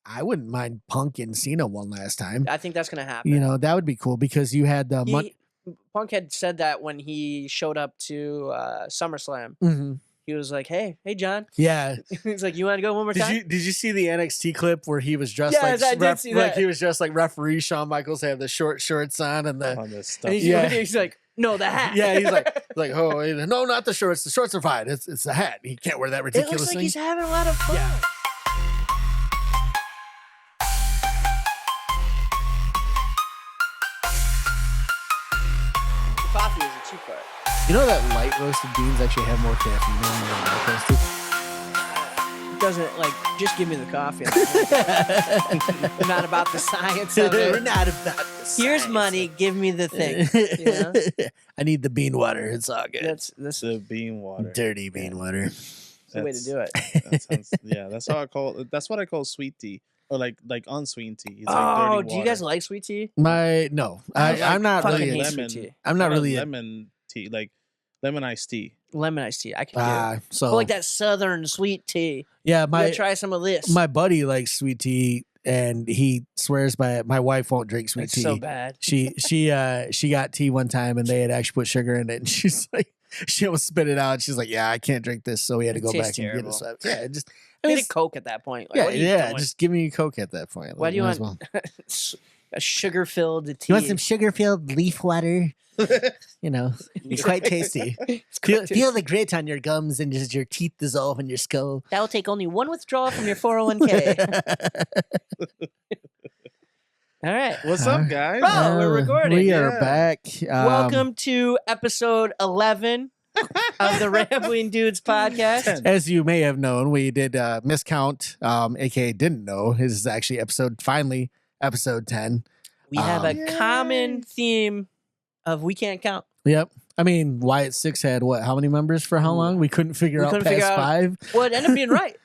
I wouldn't mind Punk and Cena one last time. I think that's gonna happen. You know, that would be cool because you had the Punk had said that when he showed up to SummerSlam. Mm-hmm. He was like, "Hey, John." Yeah. He's like, "You want to go one more time?" Did you see the NXT clip where he was dressed I did see that. like he was dressed like referee Shawn Michaels, had the short shorts on and the stuff. He's like, "No, the hat." Yeah, he's like, oh no, not the shorts. The shorts are fine. It's the hat. He can't wear that ridiculous It looks like thing. he's having a lot of fun. Yeah. The coffee is a cheap part. You know that light roasted beans actually have more caffeine in them than dark roasted? Doesn't just give me the coffee. Not about the science of We're it. not about the science. Here's money, give me the thing. You know? I need the bean water. It's all good. That's the bean water. Dirty bean water. That's the way to do it. That sounds, that's how I call it. That's what I call sweet tea. Or like unsweetened tea. It's oh, do you guys like sweet tea? No. I'm not really. Lemon. Tea. I'm not really. Lemon tea, like lemon iced tea. Lemon iced tea. I can do it. So but like that southern sweet tea. Yeah, You gotta try some of this. My buddy likes sweet tea, and he swears by it. My wife won't drink sweet tea. So bad. She got tea one time, and they had actually put sugar in it, and she's like, she almost spit it out. She's like, yeah, I can't drink this, so we had to go back and get it. So, yeah, I need a Coke at that point. Like, yeah. Just give me a Coke at that point. Why do you want a sugar-filled tea? You want some sugar-filled leaf water? You know, it's quite tasty. Feel the grit on your gums and just your teeth dissolve in your skull. That will take only one withdrawal from your 401k. All right. What's up, guys? Oh, we're recording. We are back. Welcome to episode 11 of the Rambling Dudes podcast. As you may have known, we did miscount, aka didn't know. This is actually episode 10. We have a common theme of we can't count. Yep. I mean, Wyatt Six had what? How many members for how long? We couldn't figure out past 5. Well, it ended up being right.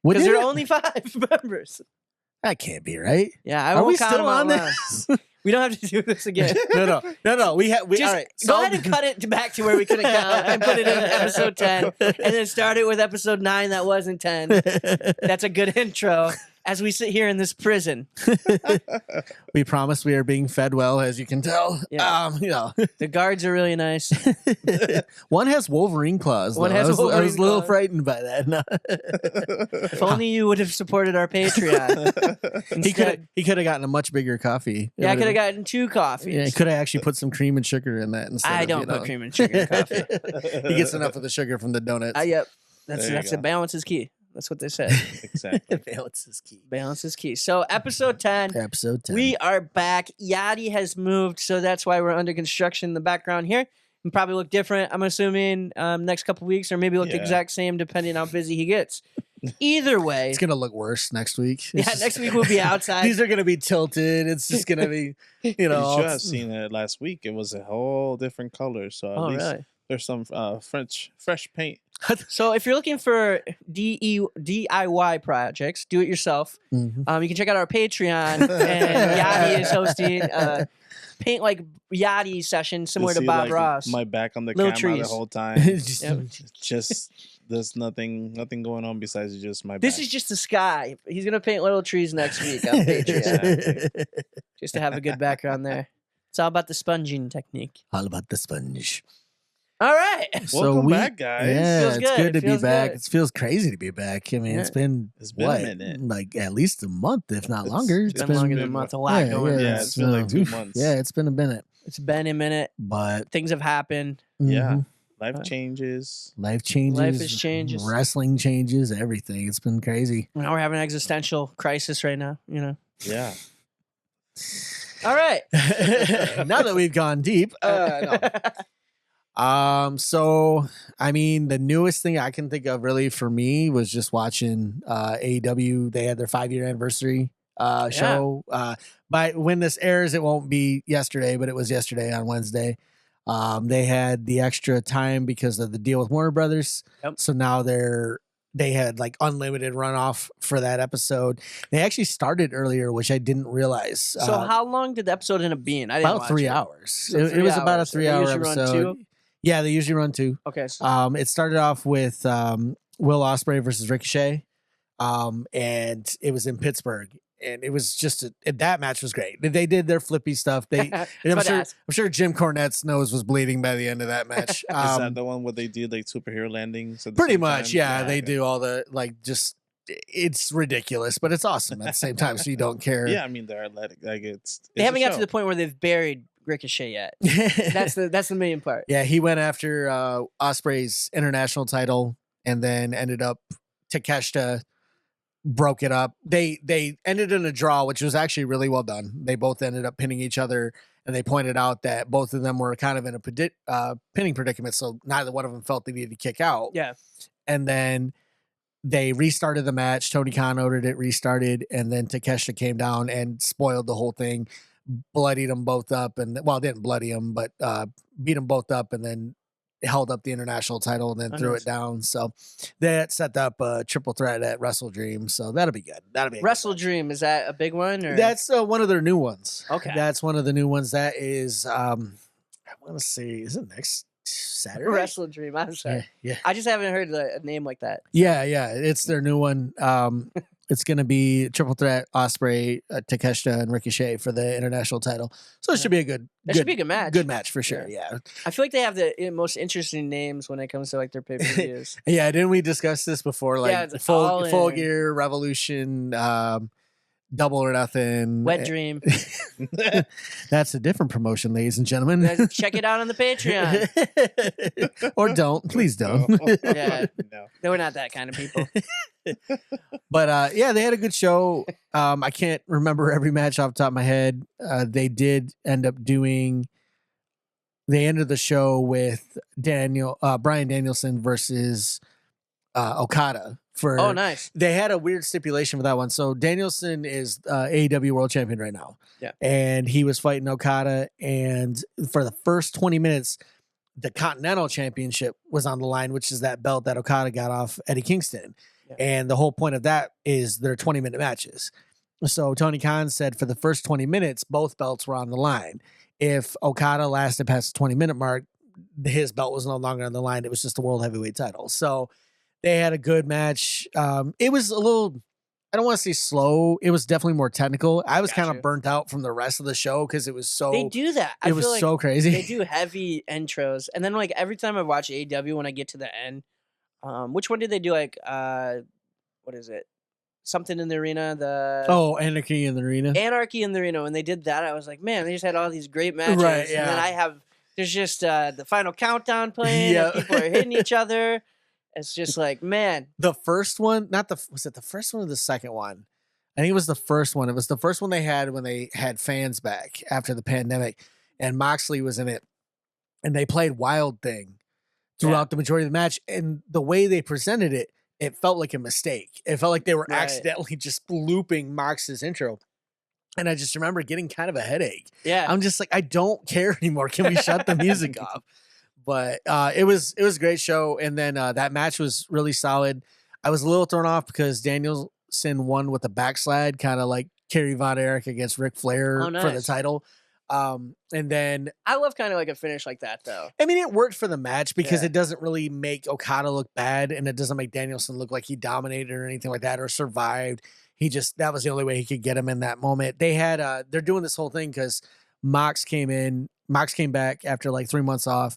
Because there are only 5 members. That can't be right. Yeah, I Are won't we count still them on out this? We don't have to do this again. No. We Just all right. go ahead and cut it back to where we couldn't count and put it in episode 10, and then start it with episode 9 that wasn't 10. That's a good intro. As we sit here in this prison, we promise we are being fed well, as you can tell. Yeah. The guards are really nice. One has Wolverine claws. One has I was Wolverine a little claws. frightened by that. If only you would have supported our Patreon. He could have gotten a much bigger coffee. Yeah, I could have gotten 2 coffees. Yeah, he could have actually put some cream and sugar in that instead. I don't put cream and sugar in coffee. He gets enough of the sugar from the donuts. Yep. That's it. Balance is key. That's what they said. Exactly. Balance is key. Balance is key. So episode 10. Episode 10. We are back. Yachty has moved, so that's why we're under construction in the background here. And probably look different, I'm assuming, next couple weeks, or maybe look the exact same depending on how busy he gets. Either way. It's going to look worse next week. Next week we'll be outside. These are going to be tilted. It's just going to be, You should have seen it last week. It was a whole different color, so at least really? There's some fresh paint. So if you're looking for DIY projects, do it yourself. Mm-hmm. You can check out our Patreon, and Yachty is hosting a paint like Yachty session similar to Bob Ross. My back on the Little camera trees. the whole time. just there's nothing going on besides just my back. This is just the sky. He's gonna paint little trees next week on Patreon, just to have a good background there. It's all about the sponging technique. All about the sponge. All right. Welcome back, guys. Yeah, Feels it's good. good to It be feels back. good. It feels crazy to be back. I mean, it's been a minute. like at least a month, if not longer. It's been longer than a month. A lot going on. Yeah, it's been like 2 months. Yeah, it's been a minute. It's been a minute, but things have happened. Yeah. Life changes. Life changes. Life is changes. Wrestling changes. Everything. It's been crazy. Now we're having an existential crisis right now. Yeah. All right. Now that we've gone deep. No. So I mean, the newest thing I can think of really for me was just watching AEW. They had their 5-year anniversary show. By when this airs, it won't be yesterday, but it was yesterday on Wednesday. They had the extra time because of the deal with Warner Brothers. Yep. So now they had like unlimited runoff for that episode. They actually started earlier, which I didn't realize. So how long did the episode end up being? I didn't about watch 3 it. hours. So It was about a hours. 3 hour They usually run episode. 2? Yeah, they usually run 2. Okay. So It started off with Will Ospreay versus Ricochet. and it was in Pittsburgh. And it was just that match was great. They did their flippy stuff. I'm sure Jim Cornette's nose was bleeding by the end of that match. Is that the one where they do like superhero landings? At the Pretty same much, time? yeah. They do all the just. It's ridiculous, but it's awesome at the same time. So you don't care. Yeah, I mean they're athletic. Like they haven't got to the point where they've buried Ricochet yet. That's the main part. Yeah, he went after Ospreay's international title, and then ended up Takeshita broke it up. They ended in a draw, which was actually really well done. They both ended up pinning each other, and they pointed out that both of them were kind of in a pinning predicament, so neither one of them felt they needed to kick out. Yeah, and then they restarted the match. Tony Khan ordered it restarted, and then Takeshita came down and spoiled the whole thing, bloodied them both up, and didn't bloody them, but beat them both up, and then held up the international title and then threw it down. So that set up a triple threat at Wrestle Dream. So that'll be good. That'll be Wrestle Dream. Is that a big one? Or? That's one of their new ones. Okay, that's one of the new ones. That is, I want to see, is it next Saturday? Wrestle Dream. I'm sorry. Yeah. I just haven't heard a name like that. Yeah. It's their new one. It's going to be triple threat, Ospreay, Takeshita, and Ricochet for the international title. So it should be a good match. Good match for sure. Yeah. I feel like they have the most interesting names when it comes to like their pay-per-views. Yeah. Didn't we discuss this before? Like full gear, Revolution, Double or Nothing, Wet Dream. That's a different promotion, ladies and gentlemen. Check it out on the Patreon. Or don't. Please don't. Yeah. No, we're not that kind of people. But yeah, they had a good show. I can't remember every match off the top of my head. They did end up doing. They ended the show with Bryan Danielson versus Okada. Oh, nice. They had a weird stipulation for that one. So Danielson is AEW World Champion right now. Yeah, and he was fighting Okada, and for the first 20 minutes, the Continental Championship was on the line, which is that belt that Okada got off Eddie Kingston. Yeah. And the whole point of that is their 20-minute matches. So Tony Khan said for the first 20 minutes, both belts were on the line. If Okada lasted past the 20-minute mark, his belt was no longer on the line. It was just the World Heavyweight title. So they had a good match. It was a little, I don't want to say slow. It was definitely more technical. I was kind of burnt out from the rest of the show because it was so. They do that. It was like so crazy. They do heavy intros, and then like every time I watch AEW, when I get to the end, which one did they do? Like, what is it? Something in the arena. Anarchy in the Arena. Anarchy in the Arena. When they did that, I was like, man, they just had all these great matches. Right. Yeah. And then there's just the final countdown playing. And people are hitting each other. It's just like, man. The first one, was it the first one or the second one? I think it was the first one. It was the first one they had when they had fans back after the pandemic, and Moxley was in it, and they played Wild Thing throughout the majority of the match. And the way they presented it, it felt like a mistake. It felt like they were accidentally just looping Mox's intro. And I just remember getting kind of a headache. Yeah. I'm just like, I don't care anymore. Can we shut the music off? But it was a great show. And then that match was really solid. I was a little thrown off because Danielson won with a backslide, kind of like Kerry Von Erich against Ric Flair for the title. And then I love kind of like a finish like that, though. I mean, it worked for the match because it doesn't really make Okada look bad, and it doesn't make Danielson look like he dominated or anything like that or survived. That was the only way he could get him in that moment. They had they're doing this whole thing because Mox came back after like 3 months off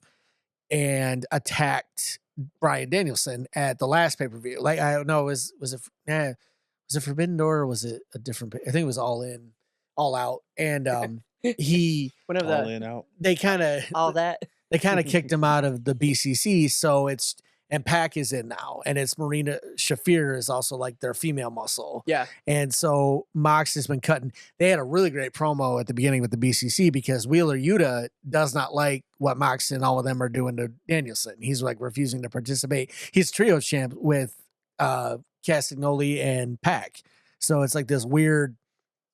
and attacked Bryan Danielson at the last pay-per-view. Like, I don't know, was it Forbidden Door or was it a different? I think it was All Out. And he whenever All In Out. They kind of kicked him out of the BCC. So and Pac is in now, and it's Marina Shafir is also like their female muscle. Yeah. And so Mox has been cutting. They had a really great promo at the beginning with the BCC because Wheeler Yuta does not like what Mox and all of them are doing to Danielson. He's like refusing to participate. He's trio champ with Castagnoli and Pac. So it's like this weird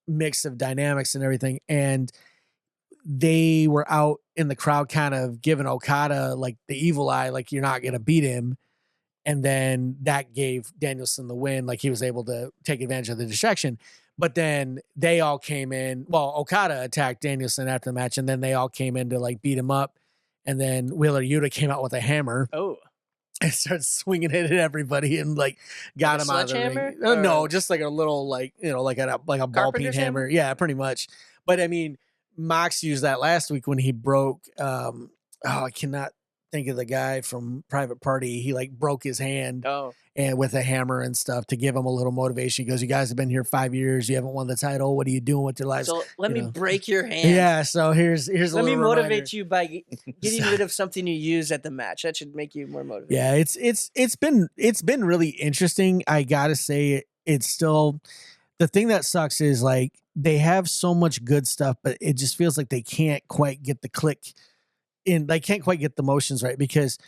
mix of dynamics and everything. And they were out in the crowd kind of giving Okada like the evil eye, like you're not going to beat him. And then that gave Danielson the win. Like he was able to take advantage of the distraction. But then they all came in. Well, Okada attacked Danielson after the match, and then they all came in to like beat him up. And then Wheeler Yuta came out with a hammer. Oh. and started swinging it at everybody and like got him out of the ring. No, just like a little like like a ball peen hammer. Yeah, pretty much. But I mean, Mox used that last week when he broke. I cannot think of the guy from Private Party. He like broke his hand and with a hammer and stuff to give him a little motivation. He goes, "You guys have been here 5 years. You haven't won the title. What are you doing with your lives? So let me break your hand." Yeah. So here's let me motivate you by getting rid of something you use at the match. That should make you more motivated. Yeah, it's been really interesting. I gotta say, it's still the thing that sucks is like they have so much good stuff, but it just feels like they can't quite get the click in. They can't quite get the motions right because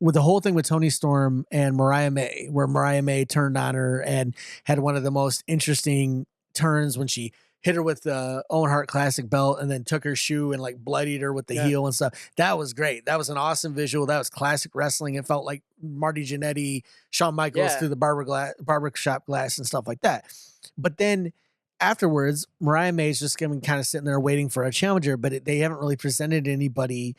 with the whole thing with Toni Storm and Mariah May, where Mariah May turned on her and had one of the most interesting turns when she hit her with the Owen Hart Classic belt and then took her shoe and like bloodied her with the heel and stuff. That was great. That was an awesome visual. That was classic wrestling. It felt like Marty Jannetty, Shawn Michaels through the barbershop glass and stuff like that. But then afterwards, Mariah May's just kind of sitting there waiting for a challenger, but they haven't really presented anybody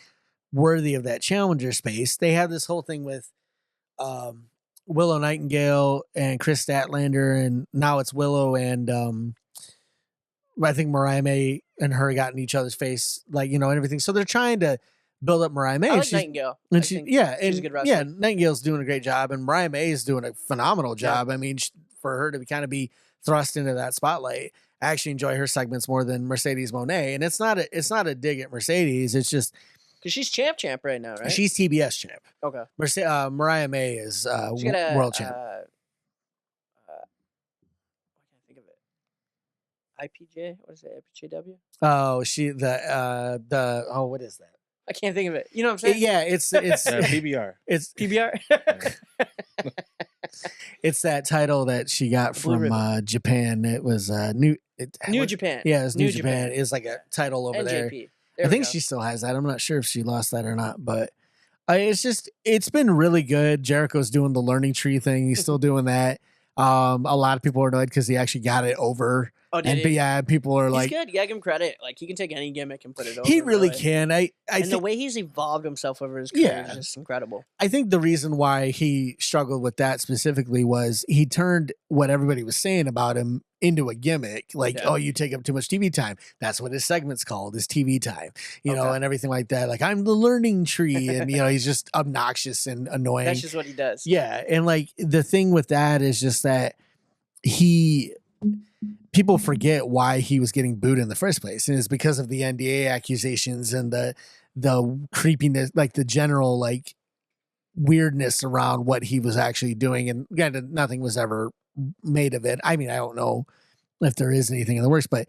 worthy of that challenger space. They have this whole thing with Willow Nightingale and Chris Statlander, and now it's Willow and I think Mariah May and her got in each other's face, like, and everything. So they're trying to build up Mariah May. I like Nightingale. And she's a good wrestler. Yeah, Nightingale's doing a great job, and Mariah May is doing a phenomenal job. I mean, for her to kind of be thrust into that spotlight, I actually enjoy her segments more than Mercedes Moné. And it's not a dig at Mercedes. It's just because she's champ right now, right? She's TBS champ. Okay. Mariah May is world champ. IPJ? What is it? IPJW? Oh, what is that? I can't think of it. You know what I'm saying? Yeah, it's PBR. It's PBR. It's that title that she got from Japan. It was New Japan. Yeah, it was New Japan. It's like a title over there. I think she still has that. I'm not sure if she lost that or not, but it's been really good. Jericho's doing the learning tree thing. He's still doing that. A lot of people are annoyed because he actually got it over. Oh, did he? Yeah, people are he's good. Yeah, give him credit. Like, he can take any gimmick and put it over. He really can. And the way he's evolved himself over his career is just incredible. I think the reason why he struggled with that specifically was he turned what everybody was saying about him into a gimmick. Like, oh, you take up too much TV time. That's what his segment's called, is TV time, you know, and everything like that. Like, I'm the learning tree. And, he's just obnoxious and annoying. That's just what he does. Yeah. And, like, the thing with that is just that people forget why he was getting booed in the first place. And it's because of the NDA accusations and the creepiness, like the general, like, weirdness around what he was actually doing. And again, nothing was ever made of it. I mean, I don't know if there is anything in the works, but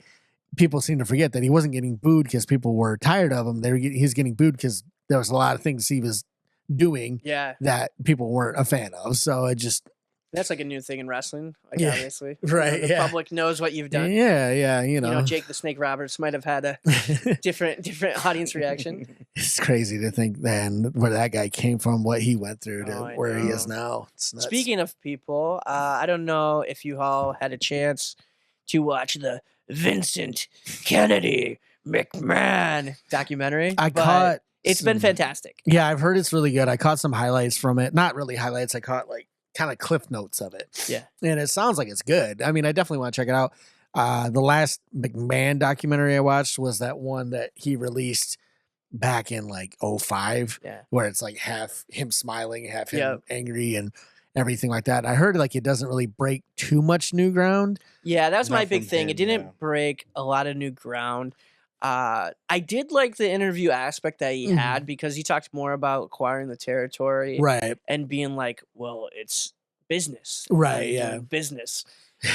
people seem to forget that he wasn't getting booed because people were tired of him. He's getting booed because there was a lot of things he was doing that people weren't a fan of. So it just... That's like a new thing in wrestling, like, obviously. Right, the public knows what you've done. Yeah, Jake the Snake Roberts might have had a different audience reaction. It's crazy to think then where that guy came from, what he went through to where he is now. It's nuts. Speaking of people, I don't know if you all had a chance to watch the Vincent Kennedy McMahon documentary. It's been fantastic. Yeah, I've heard it's really good. I caught some highlights from it. Not really highlights. I caught like kind of cliff notes of it. Yeah. And it sounds like it's good. I mean, I definitely want to check it out. The last McMahon documentary I watched was that one that he released back in like 2005, where it's like half him smiling, half him angry and everything like that. I heard like it doesn't really break too much new ground. Yeah, that was my big thing. It didn't break a lot of new ground. I did like the interview aspect that he had because he talked more about acquiring the territory, right, and being like, well, it's business, right? Yeah, business.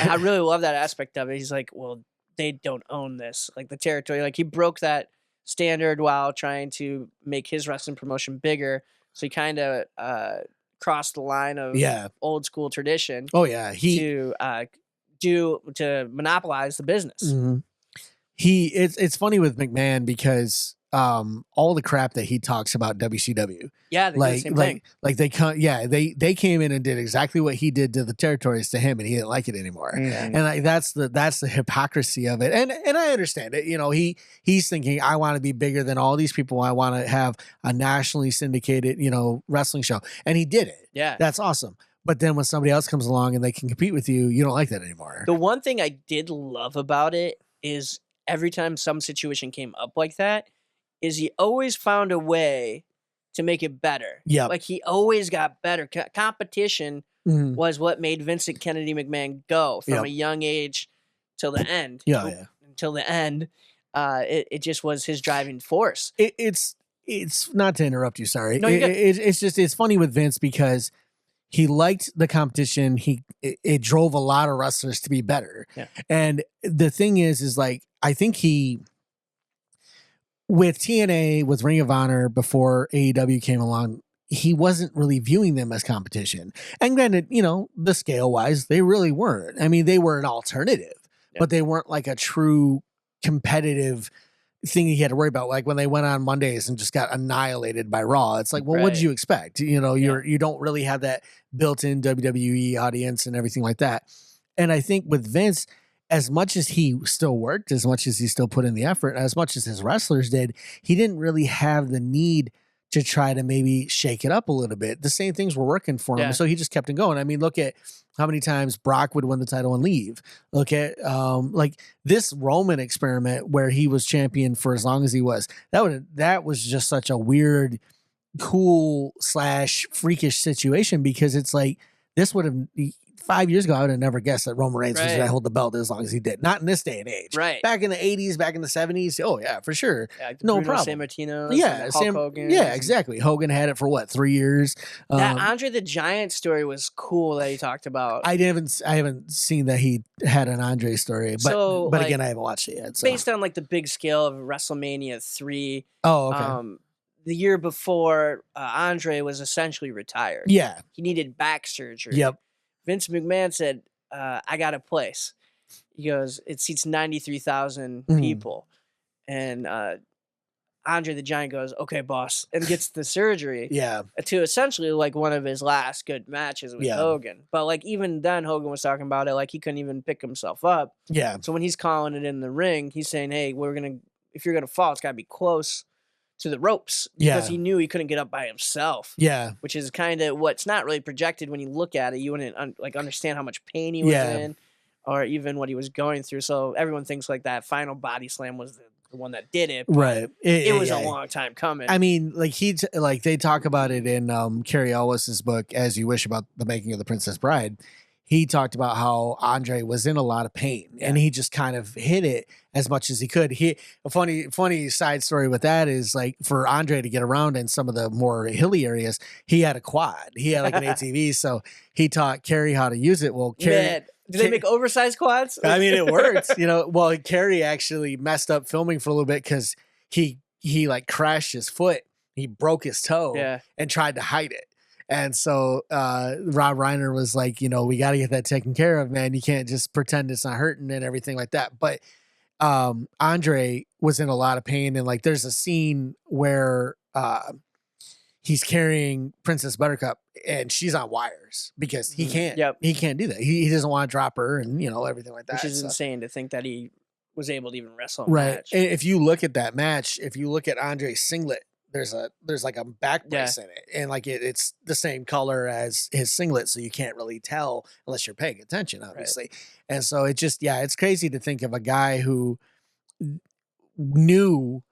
And I really love that aspect of it. He's like, well, they don't own this, like the territory. Like, he broke that standard while trying to make his wrestling promotion bigger. So he kind of crossed the line of old school tradition. Oh yeah, to monopolize the business. Mm-hmm. It's funny with McMahon because all the crap that he talks about WCW. Yeah, they do the same thing. Like they came in and did exactly what he did to the territories to him, and he didn't like it anymore. Mhm. And like that's the hypocrisy of it. And I understand it. You know, he's thinking, I want to be bigger than all these people. I want to have a nationally syndicated, you know, wrestling show. And he did it. Yeah. That's awesome. But then when somebody else comes along and they can compete with you, you don't like that anymore. The one thing I did love about it is every time some situation came up like that, is he always found a way to make it better. Yeah. Like he always got better. Competition Mhm. was what made Vincent Kennedy McMahon go from Yep. a young age till the end. Yeah. Until the end. It just was his driving force. It's not to interrupt you. Sorry. No, you're good. It's funny with Vince because he liked the competition. It drove a lot of wrestlers to be better. Yeah. And the thing is like, I think with TNA, with Ring of Honor, before AEW came along, he wasn't really viewing them as competition. And granted, you know, the scale wise, they really weren't. I mean, they were an alternative, but they weren't like a true competitive thing he had to worry about. Like when they went on Mondays and just got annihilated by Raw, it's like, well, what did you expect? You know, you don't really have that built-in WWE audience and everything like that. And I think with Vince, as much as he still worked, as much as he still put in the effort, as much as his wrestlers did, he didn't really have the need to try to maybe shake it up a little bit. The same things were working for him. So he just kept it going. I mean, look at how many times Brock would win the title and leave. Look at like this Roman experiment where he was champion for as long as he was. That was just such a weird, cool / freakish situation, because it's like this would have 5 years ago, I would have never guessed that Roman Reigns was going to hold the belt as long as he did. Not in this day and age. Right. Back in the 80s, back in the 70s. Oh, yeah, for sure. Yeah, like no Bruno problem. Sammartino, Yeah, Hulk Hogan. Yeah, exactly. Hogan had it for what, 3 years? That Andre the Giant story was cool that he talked about. I haven't seen that he had an Andre story, but like, again, I haven't watched it yet. So. Based on like the big scale of WrestleMania 3. Oh, okay. The year before, Andre was essentially retired. Yeah. He needed back surgery. Yep. Vince McMahon said, I got a place. He goes, it seats 93,000 people. And Andre the Giant goes, okay, boss, and gets the surgery. Yeah. To essentially like one of his last good matches with Hogan. But like even then, Hogan was talking about it like he couldn't even pick himself up. Yeah. So when he's calling it in the ring, he's saying, hey, if you're going to fall, it's got to be close to the ropes, because he knew he couldn't get up by himself. Yeah. Which is kind of what's not really projected when you look at it. You wouldn't understand how much pain he was in, or even what he was going through. So everyone thinks like that final body slam was the one that did it. Right. It was a long time coming. I mean, like they talk about it in Carrie Ellis's book, As You Wish, about the making of The Princess Bride. He talked about how Andre was in a lot of pain, and he just kind of hit it as much as he could. A funny side story with that is, like, for Andre to get around in some of the more hilly areas, he had a quad. He had like an ATV, so he taught Carrie how to use it. Well, Carrie, do they make oversized quads? I mean, it worked. You know, well, Carrie actually messed up filming for a little bit because he like crashed his foot. He broke his toe and tried to hide it. And so Rob Reiner was like, you know, we got to get that taken care of, man. You can't just pretend it's not hurting and everything like that. But Andre was in a lot of pain. And like, there's a scene where he's carrying Princess Buttercup and she's on wires because he can't do that. He doesn't want to drop her and, you know, everything like that. Which is insane to think that he was able to even wrestle a right. match. And if you look at that match, if you look at Andre's singlet, there's like a back brace in it, and like it's the same color as his singlet, so you can't really tell unless you're paying attention, obviously. Right. And so it just it's crazy to think of a guy who knew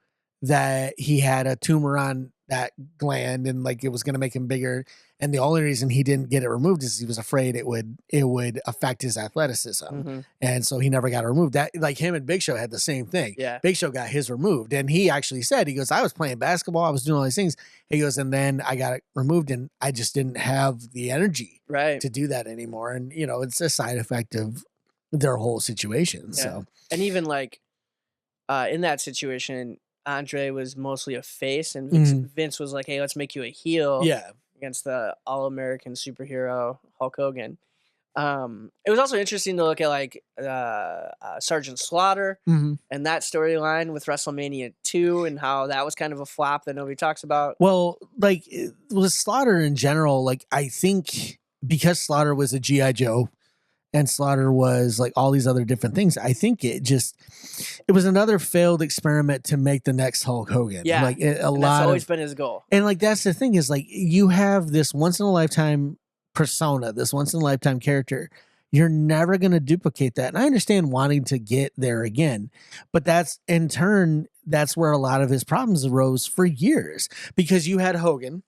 that he had a tumor on that gland and like it was going to make him bigger, and the only reason he didn't get it removed is he was afraid it would affect his athleticism, and so he never got it removed. That, like, him and Big Show had the same thing. Big Show got his removed, and he actually said, he goes, I was playing basketball, I was doing all these things. He goes, and then I got it removed, and I just didn't have the energy to do that anymore. And you know, it's a side effect of their whole situation. So, and even like in that situation, Andre was mostly a face, and Vince was like, hey, let's make you a heel against the all-American superhero Hulk Hogan. It was also interesting to look at like Sergeant Slaughter Mhm. and that storyline with WrestleMania 2 and how that was kind of a flop that nobody talks about. Well, like with Slaughter in general, like I think because Slaughter was a GI Joe and Slaughter was like all these other different things, I think it was another failed experiment to make the next Hulk Hogan. Yeah, like that's always been his goal. And like that's the thing is like you have this once in a lifetime persona, this once in a lifetime character. You're never going to duplicate that. And I understand wanting to get there again, but that's in turn, that's where a lot of his problems arose for years because you had Hogan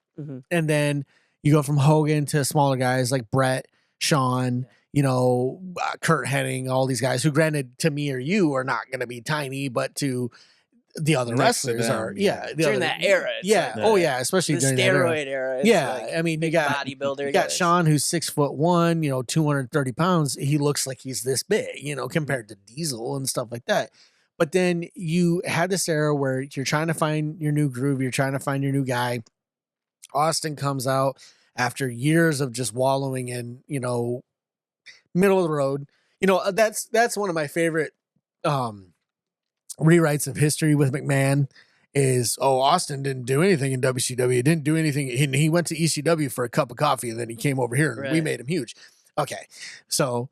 and then you go from Hogan to smaller guys like Brett, Shawn, Kurt Hennig, all these guys who granted to me or you are not going to be tiny, but to the other wrestlers are, during that era. Yeah. Like, oh yeah. Especially the during steroid era. Yeah. Like I mean, big you got bodybuilder. You got Shawn, who's 6'1", 230 pounds. He looks like he's this big, compared to Diesel and stuff like that. But then you had this era where you're trying to find your new groove. You're trying to find your new guy. Austin comes out after years of just wallowing in, middle of the road. That's one of my favorite, rewrites of history with McMahon is, Austin didn't do anything in WCW. Didn't do anything. He went to ECW for a cup of coffee and then he came over here and we made him huge. Okay. So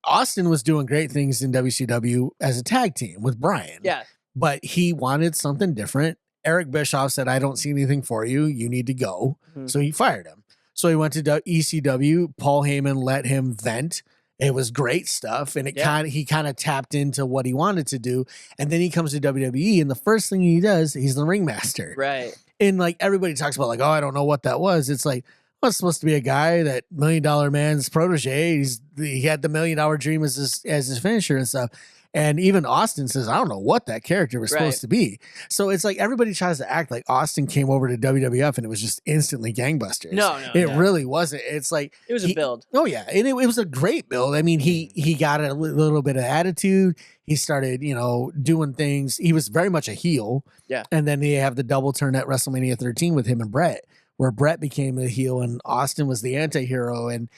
Austin was doing great things in WCW as a tag team with Bryan. Yeah. But he wanted something different. Eric Bischoff said, I don't see anything for you. You need to go. So he fired him. So he went to ECW. Paul Heyman let him vent. It was great stuff, and he kind of tapped into what he wanted to do. And then he comes to WWE, and the first thing he does, he's the ringmaster. Right. And like everybody talks about, like, I don't know what that was. It's like, well, it's supposed to be a guy that $1 Million Man's protege. He had the $1 Million Dream as his finisher and stuff. And even Austin says, I don't know what that character was supposed to be. So it's like everybody tries to act like Austin came over to WWF and it was just instantly gangbusters. No, it really wasn't. It's like it was a build. Oh yeah, and it was a great build. I mean, he got a little bit of attitude. He started, doing things. He was very much a heel. Yeah. And then they have the double turn at WrestleMania 13 with him and Brett, where Brett became a heel and Austin was the anti-hero, and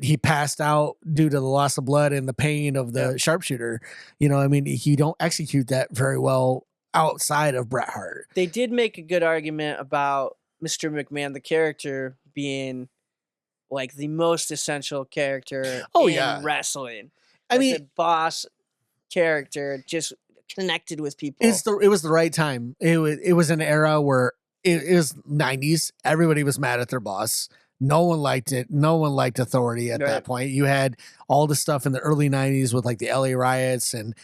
he passed out due to the loss of blood and the pain of the sharpshooter. I mean, you don't execute that very well outside of Bret Hart. They did make a good argument about Mr. McMahon, the character, being like the most essential character in wrestling. I mean, the boss character just connected with people. It was the right time. It was an era where it was 90s. Everybody was mad at their boss. No one liked it. No one liked authority at that point. You had all the stuff in the early 90s with like the LA riots and,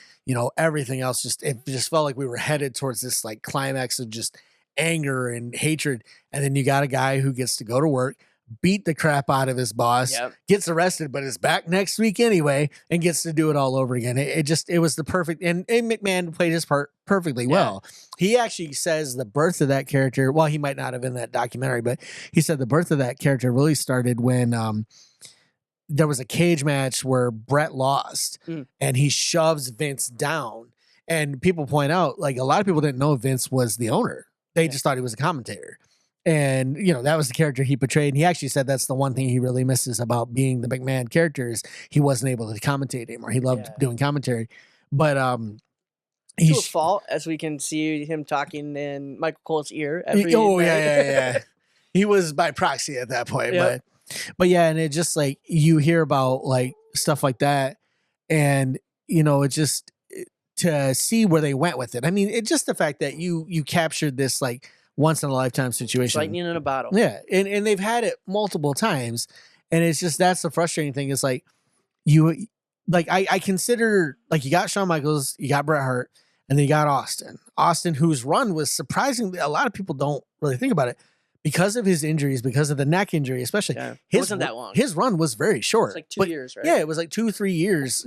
everything else. It just felt like we were headed towards this like climax of just anger and hatred. And then you got a guy who gets to go to work, beat the crap out of his boss, gets arrested, but is back next week anyway, and gets to do it all over again. It was the perfect, and McMahon played his part perfectly well. He actually says the birth of that character, well, he might not have in that documentary, but he said the birth of that character really started when there was a cage match where Brett lost and he shoves Vince down. And people point out, like, a lot of people didn't know Vince was the owner. They just thought he was a commentator. And, that was the character he portrayed. And he actually said that's the one thing he really misses about being the McMahon character is he wasn't able to commentate anymore. He loved doing commentary. But to a fault, as we can see him talking in Michael Cole's ear every night. He was by proxy at that point. But yeah, and it just like you hear about like stuff like that. And, it just to see where they went with it. I mean, it's just the fact that you captured this like once in a lifetime situation. It's lightning in a bottle. Yeah. And they've had it multiple times. And it's just, that's the frustrating thing is like, I consider like you got Shawn Michaels, you got Bret Hart, and then you got Austin, whose run was surprisingly, a lot of people don't really think about it because of his injuries, because of the neck injury, especially. Yeah. It wasn't that long. His run was very short. It's like 2 years, right? Yeah. It was like 2-3 years,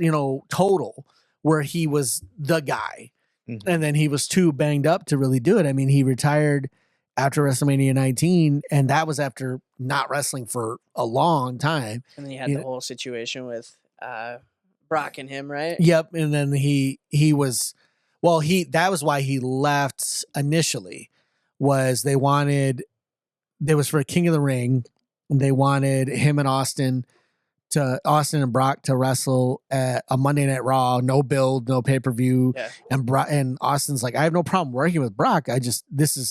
total where he was the guy. Mm-hmm. And then he was too banged up to really do it. I mean, he retired after WrestleMania 19, and that was after not wrestling for a long time. And then you had the whole situation with Brock and him, right? Yep. And then he was, that was why he left initially, was there was for King of the Ring, and they wanted him and Austin to Austin and Brock to wrestle at a Monday Night Raw, no build, no pay-per-view. Yeah. And Austin's like, I have no problem working with Brock.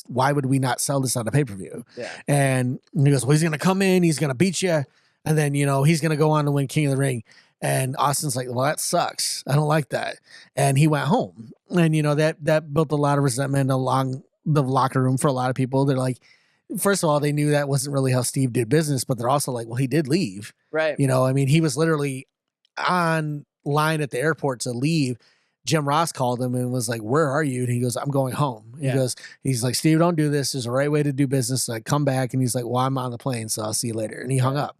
Why would we not sell this on a pay-per-view? Yeah. And he goes, well, he's going to come in, he's going to beat you. And then, he's going to go on to win King of the Ring. And Austin's like, well, that sucks. I don't like that. And he went home. And, that built a lot of resentment along the locker room for a lot of people. They're like, first of all, they knew that wasn't really how Steve did business, but they're also like, well, he did leave. Right. He was literally on line at the airport to leave. Jim Ross called him and was like, where are you? And he goes, I'm going home. He's like, Steve, don't do this. There's a right way to do business. Like, come back. And he's like, well, I'm on the plane, so I'll see you later. And he hung up.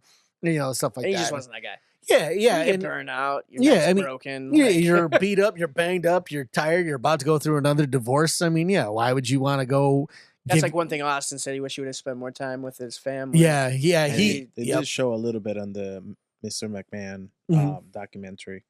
Stuff like that. He just wasn't that guy. Yeah. You get burned out. Your neck's broken. Yeah, you're beat up. You're banged up. You're tired. You're about to go through another divorce. Why would you want to go? That's like one thing Austin said. He wished he would have spent more time with his family. Yeah. They did show a little bit on the Mr. McMahon documentary.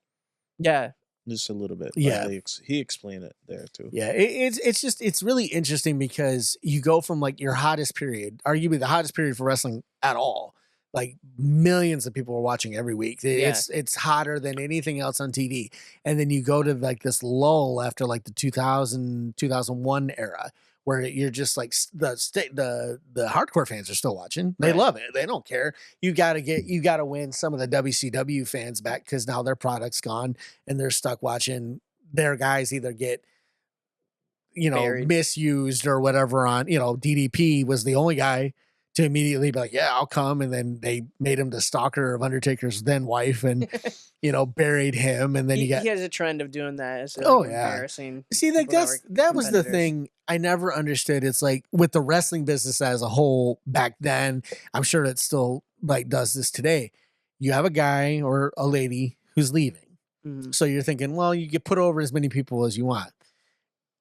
Yeah. Just a little bit. Yeah. He explained it there too. Yeah. It's really interesting because you go from like your hottest period, arguably the hottest period for wrestling at all. Like millions of people are watching every week. It's hotter than anything else on TV. And then you go to like this lull after like the 2001 era where you're just like the hardcore fans are still watching. They love it. They don't care. You got to win some of the WCW fans back because now their product's gone and they're stuck watching their guys either get buried, misused or whatever on, DDP was the only guy to immediately be like, yeah, I'll come. And then they made him the stalker of Undertaker's then wife and, buried him. And then he has a trend of doing that. It's embarrassing. See, like that was the thing I never understood. It's like with the wrestling business as a whole back then, I'm sure it still like does this today. You have a guy or a lady who's leaving. Mm-hmm. So you're thinking, well, you get put over as many people as you want.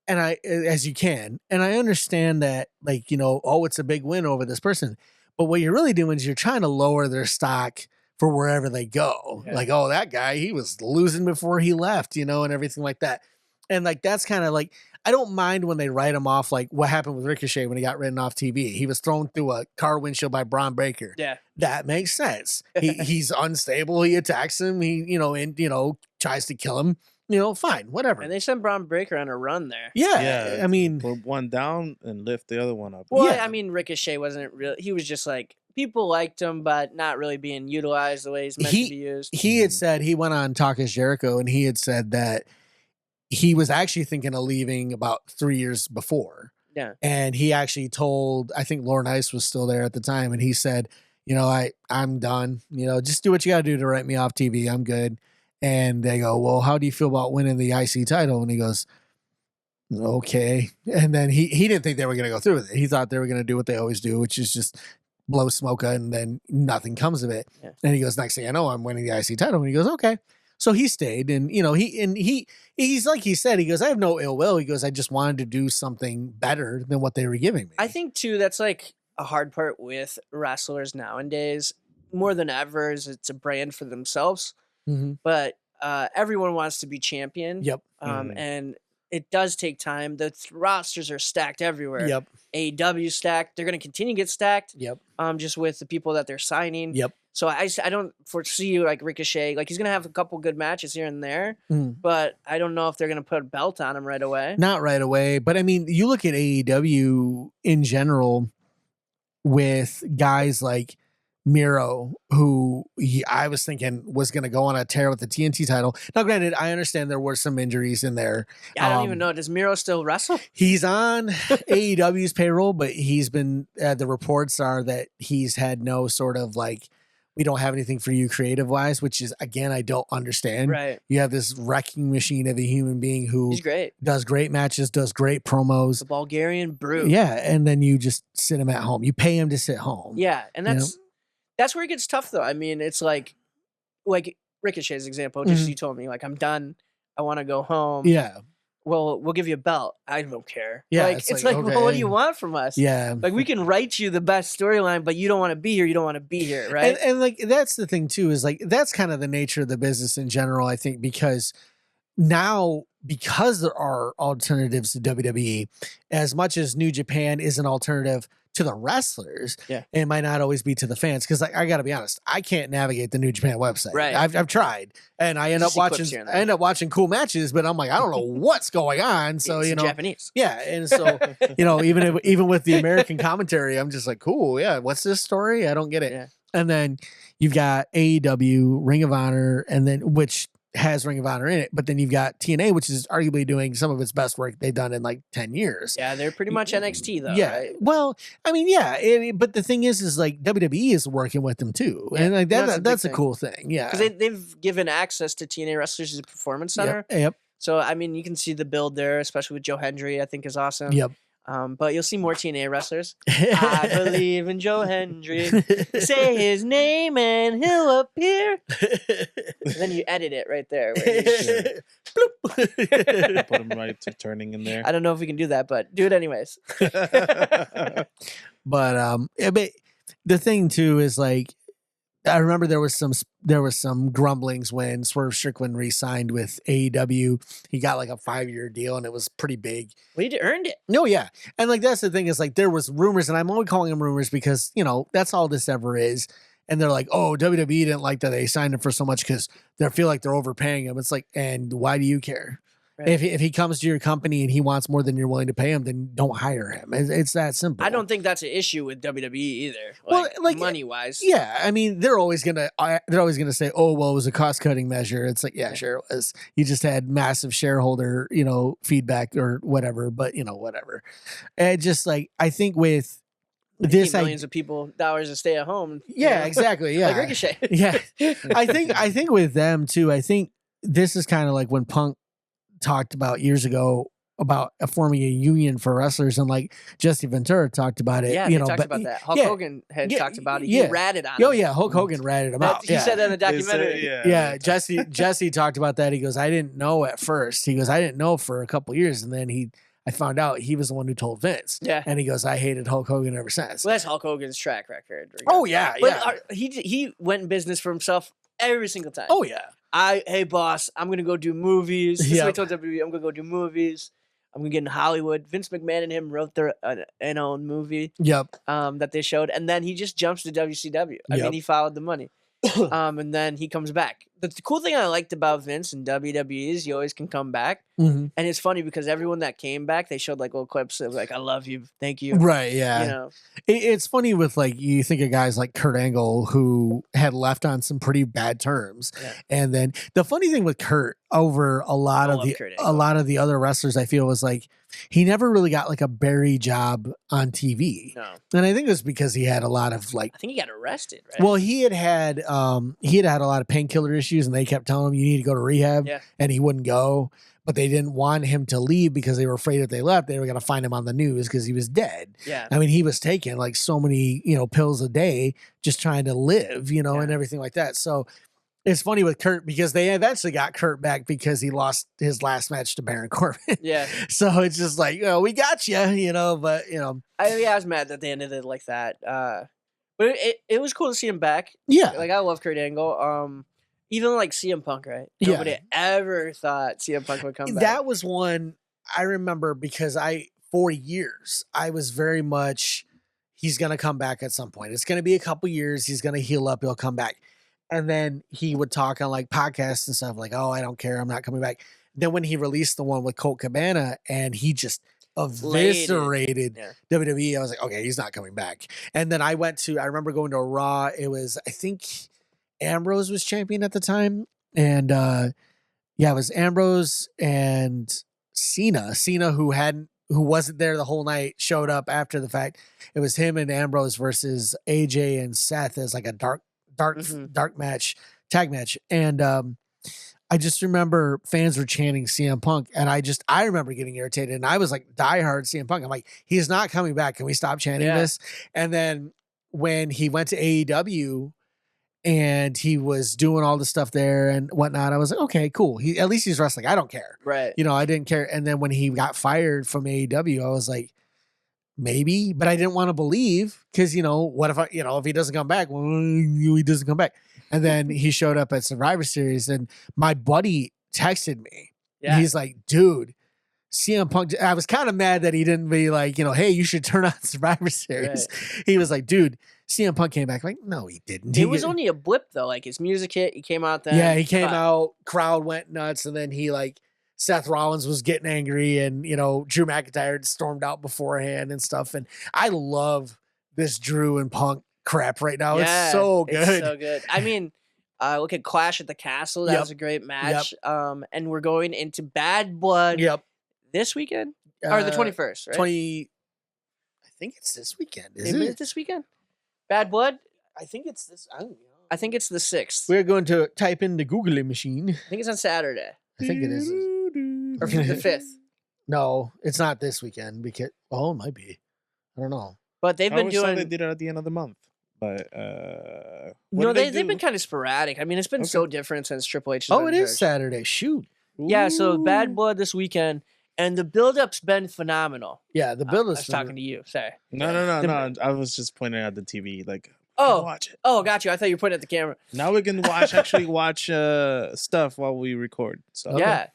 As you can. And I understand that, like, it's a big win over this person. But what you're really doing is you're trying to lower their stock for wherever they go. Yeah. Like, oh, that guy, he was losing before he left, and everything like that. And like, that's kind of like, I don't mind when they write him off, like what happened with Ricochet when he got written off TV. He was thrown through a car windshield by Braun Breaker. Yeah. That makes sense. He's unstable. He attacks him. He, tries to kill him. Fine, whatever. And they sent Braun Breaker on a run there. Yeah. I mean, put one down and lift the other one up. Well, I mean, Ricochet wasn't real. He was just like, people liked him, but not really being utilized the way he's meant to be used. He had said, he went on Talk as Jericho, and he had said that he was actually thinking of leaving about 3 years before. Yeah. And he actually told, I think Lauren Ice was still there at the time, and he said, I'm done. Just do what you got to do to write me off TV. I'm good. And they go, well, how do you feel about winning the IC title? And he goes, okay. And then he didn't think they were going to go through with it. He thought they were going to do what they always do, which is just blow smoke and then nothing comes of it. Yeah. And he goes, next thing I know, I'm winning the IC title. And he goes, okay. So he stayed, and he's like he said, he goes, I have no ill will. He goes, I just wanted to do something better than what they were giving me. I think too, that's like a hard part with wrestlers nowadays. More than ever, is it's a brand for themselves. Mm-hmm. But everyone wants to be champion. Yep. And it does take time. The rosters are stacked everywhere. Yep. AEW stacked. They're going to continue to get stacked. Yep. Just with the people that they're signing. Yep. So I don't foresee like Ricochet. Like he's going to have a couple good matches here and there. But I don't know if they're going to put a belt on him right away. Not right away. But I mean, you look at AEW in general with guys like Miro, who I was thinking was going to go on a tear with the TNT title. Now, granted, I understand there were some injuries in there. I don't even know. Does Miro still wrestle? He's on AEW's payroll, but he's been, the reports are that he's had no sort of like, we don't have anything for you creative wise, which is, again, I don't understand. Right. You have this wrecking machine of a human being who he's great, does great matches, does great promos. The Bulgarian Brute. Yeah. And then you just sit him at home. You pay him to sit home. Yeah. And that's where it gets tough, though. I mean, it's like Ricochet's example. Just you told me, like, I'm done. I want to go home. Yeah. Well, we'll give you a belt. I don't care. Yeah. It's like, okay. Well, what do you want from us? Yeah. Like, we can write you the best storyline, but you don't want to be here. You don't want to be here, right? And like, that's the thing, too, is like, that's kind of the nature of the business in general, I think, because now, because there are alternatives to WWE, as much as New Japan is an alternative to the wrestlers. Yeah. It might not always be to the fans. Cause I got to be honest, I can't navigate the New Japan website. Right. I've tried and I end up watching cool matches, but I'm like, I don't know what's going on. So, it's Japanese. Yeah. And so, even with the American commentary, I'm just like, cool. Yeah. What's this story? I don't get it. Yeah. And then you've got AEW, Ring of Honor, and then which has Ring of Honor in it, but then you've got TNA, which is arguably doing some of its best work they've done in like 10 years. Yeah, they're pretty much NXT though. Yeah. Right? Well, I mean, yeah, but the thing is like WWE is working with them too, and like that's a cool thing. Yeah, because they've given access to TNA wrestlers as a performance center. Yep. So I mean, you can see the build there, especially with Joe Hendry. I think is awesome. Yep. But you'll see more TNA wrestlers. I believe in Joe Hendry. Say his name and he'll appear. And then you edit it right there. Put him right to turning in there. I don't know if we can do that, but do it anyways. But the thing too is like, I remember there was some grumblings when Swerve Strickland re-signed with AEW. He got like a 5-year deal and it was pretty big. Well, he earned it. No, yeah. And like that's the thing is like there was rumors, and I'm only calling them rumors because, that's all this ever is. And they're like, oh, WWE didn't like that they signed him for so much because they feel like they're overpaying him. It's like, and why do you care? Right. If he comes to your company and he wants more than you're willing to pay him, then don't hire him. It's that simple. I don't think that's an issue with WWE either. Like money wise. Yeah, I mean they're always gonna say, oh well, it was a cost cutting measure. It's like, yeah, sure it was. You just had massive shareholder feedback or whatever, but whatever. And just like I think with this millions of people dollars to stay at home. Yeah, exactly. Yeah, like Ricochet. Yeah, I think with them too. I think this is kind of like when Punk talked about years ago about forming a union for wrestlers, and like Jesse Ventura talked about it. Yeah, they talked about that. Hulk Hogan had talked about it. He ratted on it. Oh yeah, Hulk Hogan ratted him out. He said that in the documentary. Jesse talked about that. He goes, I didn't know at first. He goes, I didn't know for a couple years, and then I found out he was the one who told Vince. Yeah, and he goes, I hated Hulk Hogan ever since. Well, that's Hulk Hogan's track record. Oh yeah, but he went in business for himself every single time. Oh yeah. Hey boss, I'm gonna go do movies. This is what I told WWE, I'm gonna go do movies. I'm gonna get in Hollywood. Vince McMahon and him wrote their own movie. Yep. That they showed, and then he just jumps to WCW. I mean, he followed the money. And then he comes back. The cool thing I liked about Vince and WWE is he always can come back. Mm-hmm. And it's funny because everyone that came back, they showed like little clips of like, I love you, thank you. Right, yeah. It's funny with like, you think of guys like Kurt Angle who had left on some pretty bad terms. Yeah. And then the funny thing with Kurt over a lot of the other wrestlers, I feel was like, he never really got like a Barry job on TV. No. And I think it was because he had a lot of like, I think he got arrested, right? Well, he had a lot of painkiller issues, and they kept telling him you need to go to rehab, and he wouldn't go. But they didn't want him to leave because they were afraid if they left, they were going to find him on the news because he was dead. Yeah. I mean, he was taking like so many, pills a day just trying to live, and everything like that. So it's funny with Kurt because they eventually got Kurt back because he lost his last match to Baron Corbin. Yeah. So it's just like, we got you, but, I was mad that they ended it like that. But it was cool to see him back. Yeah. Like, I love Kurt Angle. Even like CM Punk, right? Nobody ever thought CM Punk would come back. That was one I remember because for years, I was very much, he's going to come back at some point. It's going to be a couple years. He's going to heal up. He'll come back. And then he would talk on like podcasts and stuff like, oh, I don't care. I'm not coming back. Then when he released the one with Colt Cabana and he just eviscerated WWE, I was like, okay, he's not coming back. And then I remember going to a Raw. It was, I think Ambrose was champion at the time. And it was Ambrose and Cena. Cena, who wasn't there the whole night, showed up after the fact. It was him and Ambrose versus AJ and Seth as like a dark match, tag match. And I just remember fans were chanting CM Punk, and I remember getting irritated, and I was like diehard CM Punk. I'm like, he's not coming back. Can we stop chanting this? And then when he went to AEW and he was doing all the stuff there and whatnot, I was like, okay, cool. At least he's wrestling. I don't care. Right. I didn't care. And then when he got fired from AEW, I was like, maybe, but I didn't want to believe because, what if if he doesn't come back? Well, he doesn't come back. And then he showed up at Survivor Series, and my buddy texted me. Yeah. He's like, dude, CM Punk, I was kind of mad that he didn't be like, hey, you should turn on Survivor Series. Right. He was like, dude, CM Punk came back. I'm like, no, he didn't. It was only a blip, though. Like, his music hit. He came out then. Yeah, he came out. Crowd went nuts. And then Seth Rollins was getting angry. And, Drew McIntyre had stormed out beforehand and stuff. And I love this Drew and Punk crap right now. Yeah, it's so good. It's so good. I mean, look at Clash at the Castle. That was a great match. Yep. And we're going into Bad Blood. Yep. This weekend? Or the 21st, right? I think it's this weekend. Is it this weekend? Bad Blood? I think it's this. I think it's the 6th. We're going to type in the Googling machine. I think it's on Saturday. I think it is. Or the 5th. No, it's not this weekend. Because it might be. I don't know. But they've been doing. They did it at the end of the month. But no, they've been kind of sporadic. I mean, it's been so different since Triple H. It is Saturday. Shoot. Yeah, so Bad Blood this weekend. And the build-up's been phenomenal. Yeah, the build-up's I was talking to you. Sorry. No. I was just pointing at the TV. Like, watch it. Oh, got you. I thought you were pointing at the camera. Now we can actually watch stuff while we record. So yeah,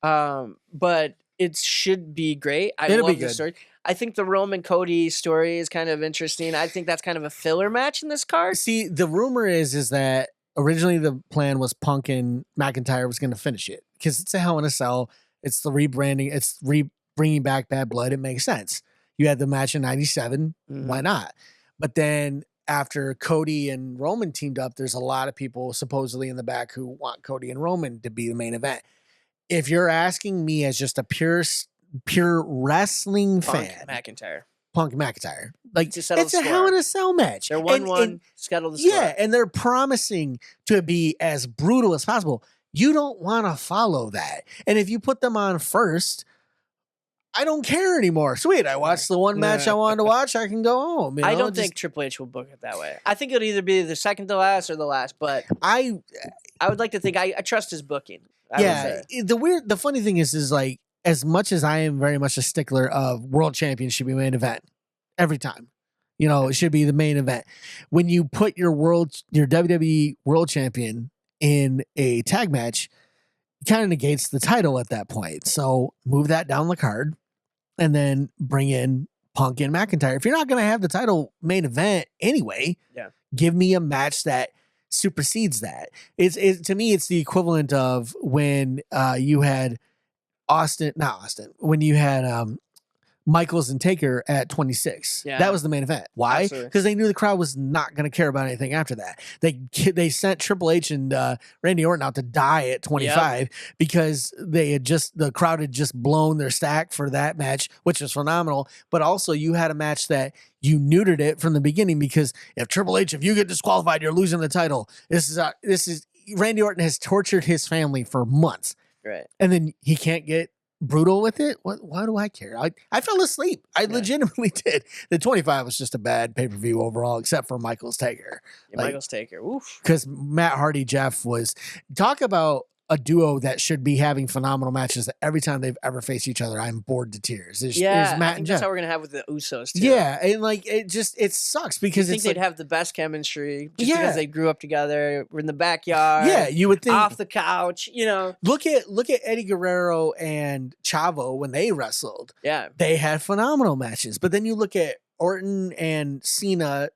but it should be great. It'll love the story. I think the Roman Cody story is kind of interesting. I think that's kind of a filler match in this card. See, the rumor is that originally the plan was Punk and McIntyre was going to finish it because it's a Hell in a Cell. It's the rebranding. It's bringing back Bad Blood. It makes sense. You had the match in 97. Mm-hmm. Why not? But then after Cody and Roman teamed up, there's a lot of people supposedly in the back who want Cody and Roman to be the main event. If you're asking me as just a pure wrestling fan, Punk McIntyre. Like, it's a Hell in a Cell match. They're 1-1, settle the score. Yeah, and they're promising to be as brutal as possible. You don't want to follow that. And if you put them on first, I don't care anymore. Sweet, I watched the one match I wanted to watch. I can go home. I don't think Triple H will book it that way. I think it'll either be the second to last or the last. But I would like to think I trust his booking. The funny thing is like, as much as I am very much a stickler of World Champion should be main event every time. It should be the main event. When you put your WWE World Champion in a tag match, it kind of negates the title at that point. So move that down the card and then bring in Punk and McIntyre. If you're not going to have the title main event anyway, give me a match that supersedes that. To me, it's the equivalent of when you had when you had Michaels and Taker at 26. Yeah. That was the main event. Why? Because they knew the crowd was not going to care about anything after that. They sent Triple H and Randy Orton out to die at 25 because the crowd had just blown their stack for that match, which was phenomenal. But also you had a match that you neutered it from the beginning because if you get disqualified, you're losing the title. This is Randy Orton has tortured his family for months. Right. And then he can't get brutal with it. Why do I care? I fell asleep. I legitimately did. The 25 was just a bad pay-per-view overall, except for Michael's Taker. Michael's Taker. Oof. Because Matt Hardy, Jeff was talk about a duo that should be having phenomenal matches every time they've ever faced each other. I'm bored to tears. There's Matt I think and that's Jeff. how we're gonna have with the Usos too. Yeah, and it sucks because I think they'd have the best chemistry because they grew up together. We're in the backyard. Yeah, you would think off the couch. Look at Eddie Guerrero and Chavo when they wrestled. Yeah, they had phenomenal matches. But then you look at Orton and Cena.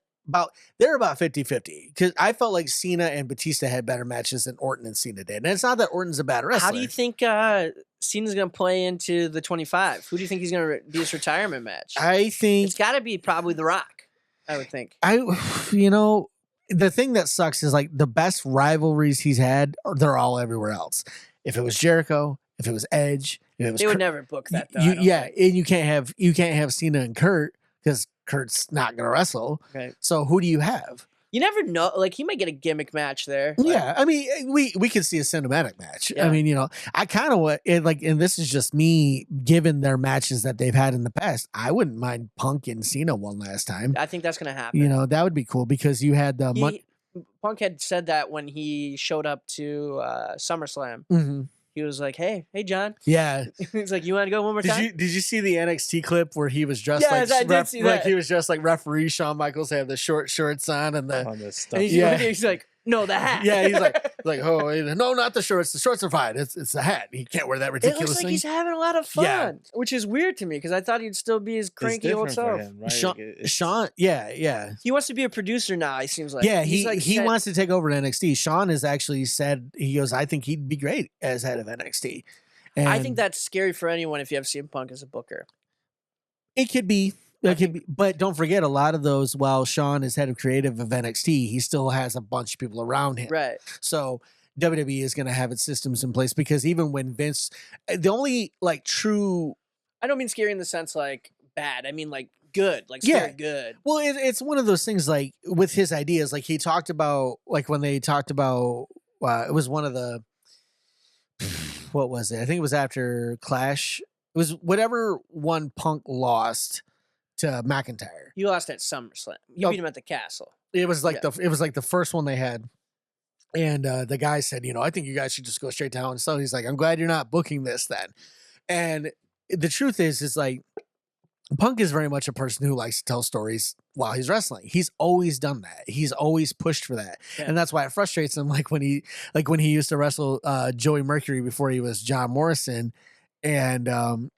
They're about 50-50 because I felt like Cena and Batista had better matches than Orton and Cena did. And it's not that Orton's a bad wrestler. How do you think Cena's going to play into the 25? Who do you think he's going to be his retirement match? I think it's got to be probably The Rock. I would think. The thing that sucks is like the best rivalries he's had, they're all everywhere else. If it was Jericho, if it was Edge, if it was they would never book that though. And you can't have Cena and Kurt because Kurt's not going to wrestle. Right. So who do you have? You never know. Like, he might get a gimmick match there. Yeah. I mean, we could see a cinematic match. Yeah. I mean, I kind of want and this is just me given their matches that they've had in the past. I wouldn't mind Punk and Cena one last time. I think that's going to happen. That would be cool because you had Punk had said that when he showed up to SummerSlam. Mm-hmm. He was like, hey, John. Yeah. He's like, you want to go one more time? Did you see the NXT clip where he was dressed I did see that. Like he was dressed like referee Shawn Michaels had the short shorts on and the stuff. And he's like, no, the hat. Yeah, he's like Like, oh, no, not the shorts. The shorts are fine. It's the hat. He can't wear that ridiculous It looks like thing. he's having a lot of fun, which is weird to me because I thought he'd still be his cranky old self. Him, right? Sean, yeah. He wants to be a producer now. It seems like. Yeah, he wants to take over NXT. Sean has actually said, he goes, I think he'd be great as head of NXT. And I think that's scary for anyone if you have CM Punk as a booker. It could be. But don't forget, a lot of those, while Sean is head of creative of NXT, he still has a bunch of people around him. Right. So WWE is going to have its systems in place because even when Vince, the only like true. I don't mean scary in the sense like bad. I mean like good, like scary good. Well, it's one of those things like with his ideas, like he talked about, like when they talked about, it was one of the, what was it? I think it was after Clash. It was whatever one Punk lost to McIntyre. You lost at SummerSlam. You beat him at the Castle. It was like the first one they had. And the guy said, I think you guys should just go straight to Hell in a Cell. He's like, I'm glad you're not booking this then. And the truth is like, Punk is very much a person who likes to tell stories while he's wrestling. He's always done that. He's always pushed for that. Yeah. And that's why it frustrates him. Like when he used to wrestle Joey Mercury before he was John Morrison and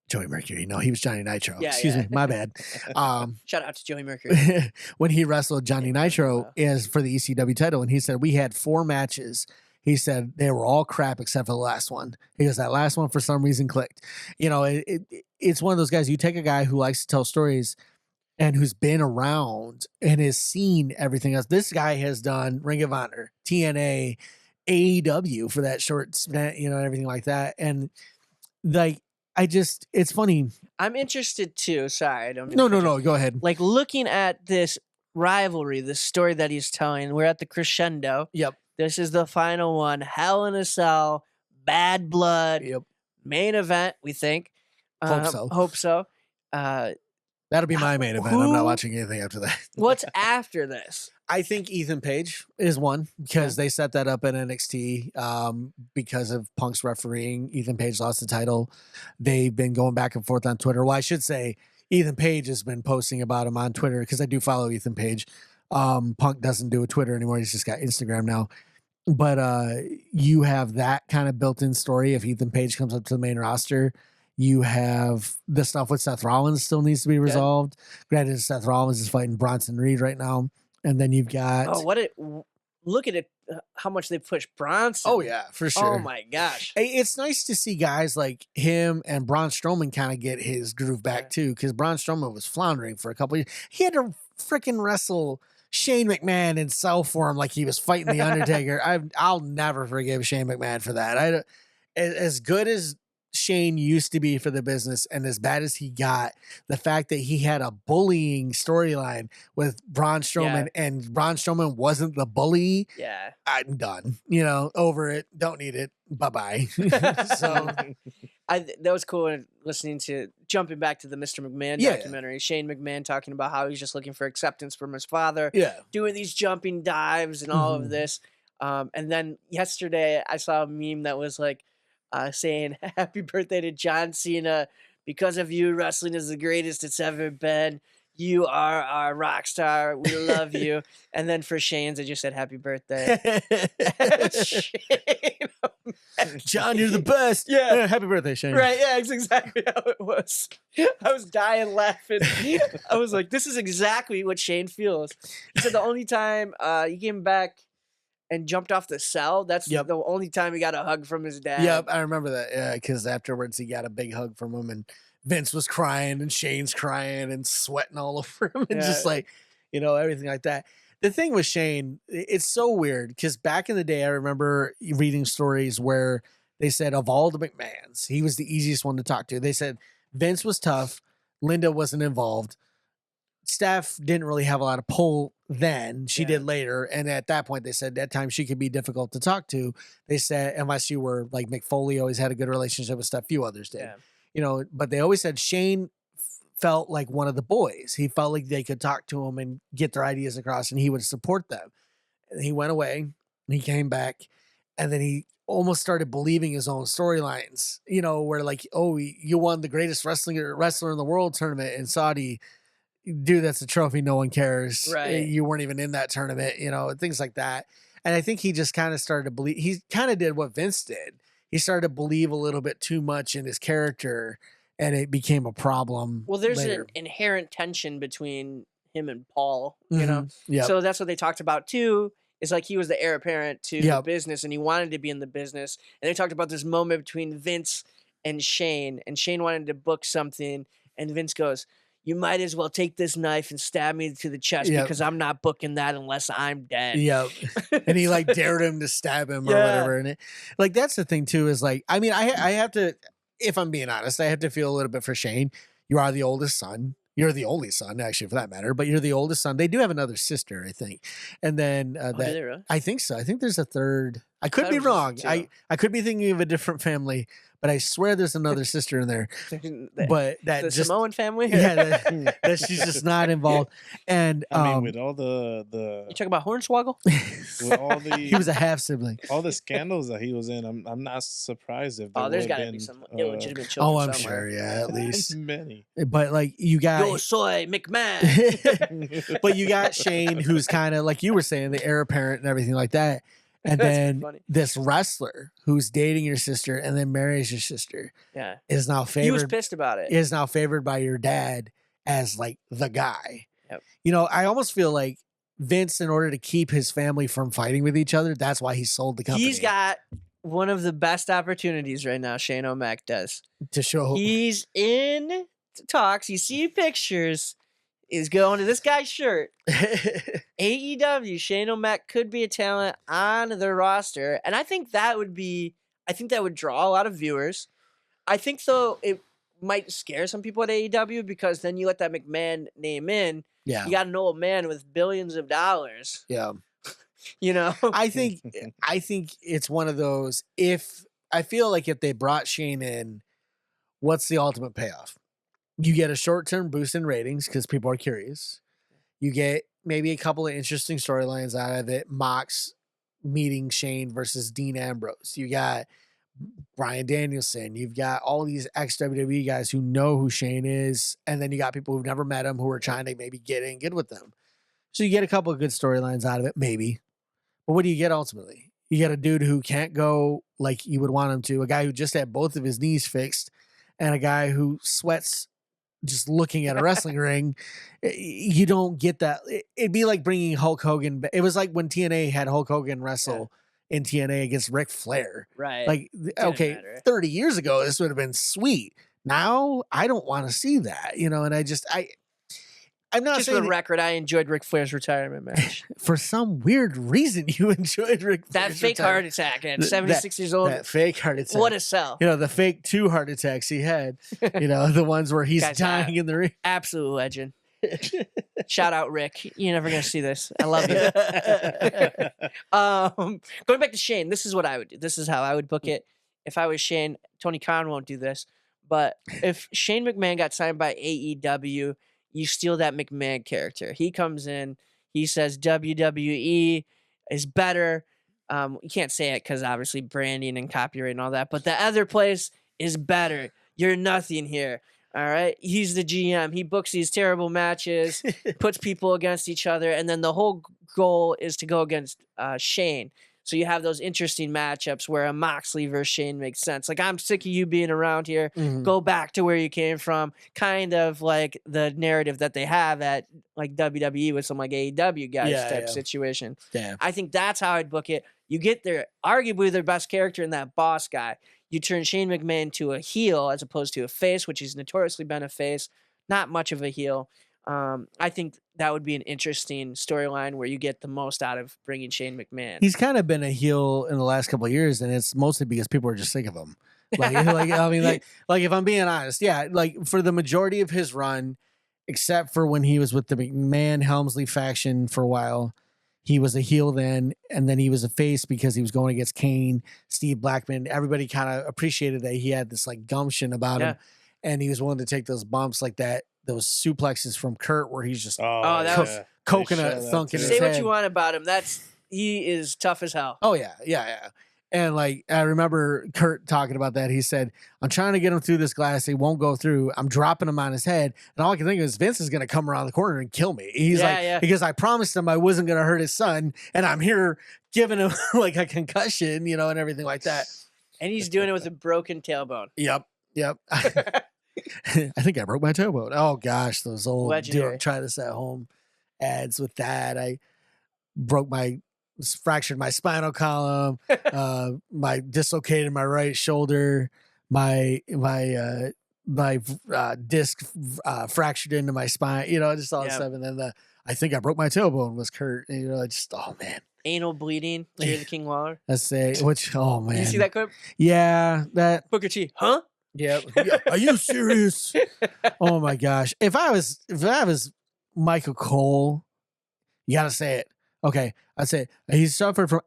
Joey Mercury. No, he was Johnny Nitro. Yeah, Excuse me. My bad. Shout out to Joey Mercury. When he wrestled Johnny Nitro is for the ECW title. And he said, we had 4 matches. He said they were all crap except for the last one. He goes, that last one for some reason clicked. It's one of those guys, you take a guy who likes to tell stories and who's been around and has seen everything else. This guy has done Ring of Honor, TNA, AEW for that short stint, everything like that. And like, it's funny. I'm interested too. Sorry. No. Go ahead. Like looking at this rivalry, this story that he's telling, we're at the crescendo. Yep. This is the final one. Hell in a Cell, Bad Blood. Yep. Main event, we think. Hope so. That'll be my main event. I'm not watching anything after that. What's after this? I think Ethan Page is one because they set that up at NXT because of Punk's refereeing. Ethan Page lost the title. They've been going back and forth on Twitter. Well, I should say Ethan Page has been posting about him on Twitter because I do follow Ethan Page. Punk doesn't do a Twitter anymore. He's just got Instagram now. But you have that kind of built-in story. If Ethan Page comes up to the main roster, you have the stuff with Seth Rollins still needs to be resolved. Granted, Seth Rollins is fighting Bronson Reed right now. And then you've got... Look at it, how much they push Bronson. Oh, yeah, for sure. Oh, my gosh. It's nice to see guys like him and Braun Strowman kind of get his groove back, too, because Braun Strowman was floundering for a couple of years. He had to freaking wrestle Shane McMahon in cell form like he was fighting The Undertaker. I'll never forgive Shane McMahon for that. As good as Shane used to be for the business and as bad as he got, the fact that he had a bullying storyline with Braun Strowman and Braun Strowman wasn't the bully. Yeah. I'm done. Over it. Don't need it. Bye-bye. So that was cool jumping back to the Mr. McMahon documentary. Shane McMahon talking about how he's just looking for acceptance from his father. Yeah. Doing these jumping dives and all of this. And then yesterday I saw a meme that was like, saying happy birthday to John Cena. Because of you, wrestling is the greatest it's ever been. You are our rock star. We love you. And then for Shane's, I just said happy birthday. Shane, John, you're the best. Yeah. Happy birthday, Shane. Right. Yeah, it's exactly how it was. I was dying laughing. I was like, this is exactly what Shane feels. He said the only time he came back and jumped off the cell. That's the only time he got a hug from his dad. Yep, I remember that. Yeah, because afterwards he got a big hug from him, and Vince was crying, and Shane's crying, and sweating all over him, and just like, everything like that. The thing with Shane, it's so weird because back in the day, I remember reading stories where they said of all the McMahons, he was the easiest one to talk to. They said Vince was tough, Linda wasn't involved. Steph didn't really have a lot of pull then. She did later. And at that point, they said that time she could be difficult to talk to. They said, unless you were like Mick Foley always had a good relationship with Steph, few others did. Yeah. But they always said Shane felt like one of the boys. He felt like they could talk to him and get their ideas across and he would support them. And he went away and he came back and then he almost started believing his own storylines, where like, oh, you won the greatest wrestler in the world tournament in Saudi. Dude, that's a trophy. No one cares. Right. You weren't even in that tournament, things like that. And I think he just kind of started to believe. He kind of did what Vince did. He started to believe a little bit too much in his character, and it became a problem. Well, there's later. an inherent tension between him and Paul, you know? Yeah. So that's what they talked about too. It's like he was the heir apparent to the business and he wanted to be in the business. And they talked about this moment between Vince and Shane wanted to book something. And Vince goes, you might as well take this knife and stab me to the chest because I'm not booking that unless I'm dead. Yeah. And he like dared him to stab him or whatever. And like, that's the thing too, is like, I mean, I have to, if I'm being honest, I have to feel a little bit for Shane. You are the oldest son. You're the only son, actually, for that matter, but you're the oldest son. They do have another sister, I think. And then do they really? I think so. I think there's a third. I could be wrong. I could be thinking of a different family, but I swear there's another sister in there. But that the just Samoan family? Yeah, that she's just not involved. And I mean, with all the you talking about Hornswoggle? with all the he was a half sibling. All the scandals that he was in, I'm not surprised if there there's got to be some illegitimate children. I'm somewhere. sure, yeah, at least many. But like you got Yo soy McMahon. but you got Shane, who's kind of like you were saying, the heir apparent and everything like that. And then this wrestler who's dating your sister and then marries your sister, is now favored. He was pissed about it. Is now favored by your dad as like the guy. Yep. You know, I almost feel like Vince, in order to keep his family from fighting with each other, that's why he sold the company. He's got one of the best opportunities right now. Shane O'Mac does to show he's in talks. You see pictures. Is going to this guy's shirt. AEW, Shane O'Mac could be a talent on the roster. And I think that would draw a lot of viewers. I think, though, it might scare some people at AEW because then you let that McMahon name in. Yeah. You got an old man with billions of dollars. Yeah. You know? I think it's one of those, I feel like if they brought Shane in, what's the ultimate payoff? You get a short-term boost in ratings because people are curious. You get maybe a couple of interesting storylines out of it. Mox meeting Shane versus Dean Ambrose. You got Bryan Danielson. You've got all these ex-WWE guys who know who Shane is. And then you got people who've never met him who are trying to maybe get in good with them. So you get a couple of good storylines out of it, maybe. But what do you get ultimately? You get a dude who can't go like you would want him to, a guy who just had both of his knees fixed, and a guy who sweats just looking at a wrestling ring. You don't get that. It'd be like bringing Hulk Hogan. It was like when TNA had Hulk Hogan wrestle in TNA against Ric Flair. Right. Like, okay, 30 years ago, this would have been sweet. Now, I don't want to see that, you know, and I'm not just saying for the record, I enjoyed Ric Flair's retirement match. For some weird reason, you enjoyed Ric Flair's that fake heart attack at 76 years old. That fake heart attack. What a sell. You know, the fake 2 heart attacks he had. You know, the ones where he's dying in the ring. Absolute legend. Shout out, Rick. You're never going to see this. I love you. Going back to Shane, this is what I would do. This is how I would book it. If I was Shane, Tony Khan won't do this. But if Shane McMahon got signed by AEW, you steal that McMahon character. He comes in, he says WWE is better. You can't say it because obviously branding and copyright and all that, but the other place is better. You're nothing here. All right. He's the GM. He books these terrible matches, puts people against each other, and then the whole goal is to go against Shane. So you have those interesting matchups where a Moxley versus Shane makes sense. Like, I'm sick of you being around here. Mm-hmm. Go back to where you came from. Kind of like the narrative that they have at like WWE with some like AEW guys type situation. Yeah. I think that's how I'd book it. You get arguably their best character in that boss guy. You turn Shane McMahon to a heel as opposed to a face, which he's notoriously been a face. Not much of a heel. I think that would be an interesting storyline where you get the most out of bringing Shane McMahon. He's kind of been a heel in the last couple of years, and it's mostly because people are just sick of him. Like I mean, like if I'm being honest, like for the majority of his run, except for when he was with the McMahon Helmsley faction for a while, he was a heel then, and then he was a face because he was going against Kane, Steve Blackman. Everybody kind of appreciated that he had this like gumption about him, and he was willing to take those bumps like that. Those suplexes from Kurt where he's just coconut thunk in his head. Say what you want about him. He is tough as hell. Oh, yeah. And like I remember Kurt talking about that. He said, "I'm trying to get him through this glass. He won't go through. I'm dropping him on his head, and all I can think is Vince is going to come around the corner and kill me." He's because I promised him I wasn't going to hurt his son, and I'm here giving him like a concussion, and everything like that. And he's doing it with a broken tailbone. Yep. I think I broke my tailbone. Oh gosh, those old try this at home ads with that. I fractured my spinal column, my dislocated my right shoulder, my disc fractured into my spine, just all this stuff. And then I think I broke my tailbone was Kurt. And, oh man. Anal bleeding, Jerry the King Lawler. Oh man. You see that clip? Yeah, that Booker T. Huh? Yeah. Are you serious? Oh my gosh. If I was Michael Cole, you gotta say it. Okay, I'd say he suffered from,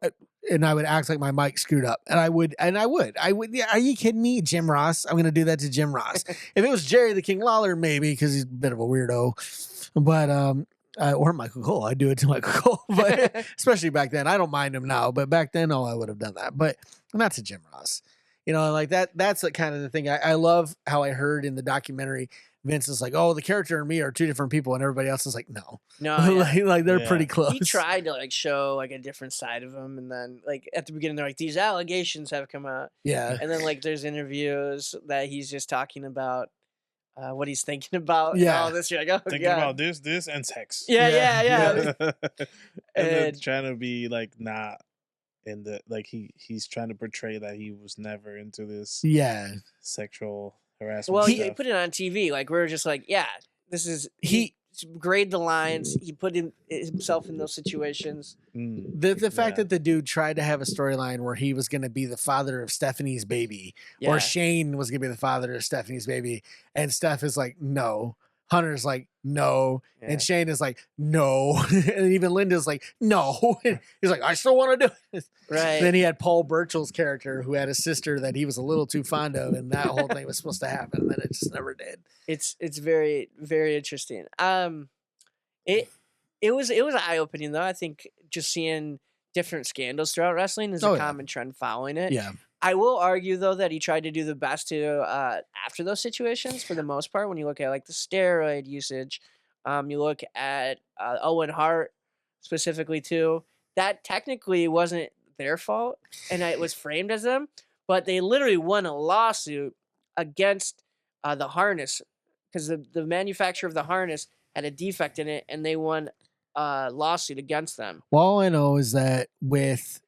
and I would act like my mic screwed up, and I would. Yeah, are you kidding me, Jim Ross? I'm gonna do that to Jim Ross. If it was Jerry the King Lawler, maybe because he's a bit of a weirdo, but or Michael Cole, I'd do it to Michael Cole. But especially back then, I don't mind him now, but back then, I would have done that. But not to Jim Ross, like that. That's the kind of the thing. I love how I heard in the documentary. Vince is like, oh, the character and me are two different people, and everybody else is like, no, like they're pretty close. He tried to show a different side of him, and then at the beginning they're like, these allegations have come out, and then there's interviews that he's just talking about what he's thinking about, and all this. You're like, oh, thinking about this, and sex, yeah. and then trying to be not in the he's trying to portray that he was never into this, sexual harassment. Well, he put it on TV. We're just this is he grade the lines. He put himself in those situations. The fact that the dude tried to have a storyline where he was going to be the father of Stephanie's baby, or Shane was going to be the father of Stephanie's baby, and Steph is like, no. Hunter's like, no. And Shane is like, no. And even Linda's like, no. And he's like, I still want to do it. Right. Then he had Paul Burchell's character who had a sister that he was a little too fond of, and that whole thing was supposed to happen, and then it just never did. It's very, very interesting. It was eye-opening though. I think just seeing different scandals throughout wrestling is a common trend following it. Yeah. I will argue, though, that he tried to do the best to after those situations for the most part. When you look at the steroid usage, you look at Owen Hart specifically too. That technically wasn't their fault, and it was framed as them. But they literally won a lawsuit against the harness because the manufacturer of the harness had a defect in it, and they won a lawsuit against them. Well, all I know is that with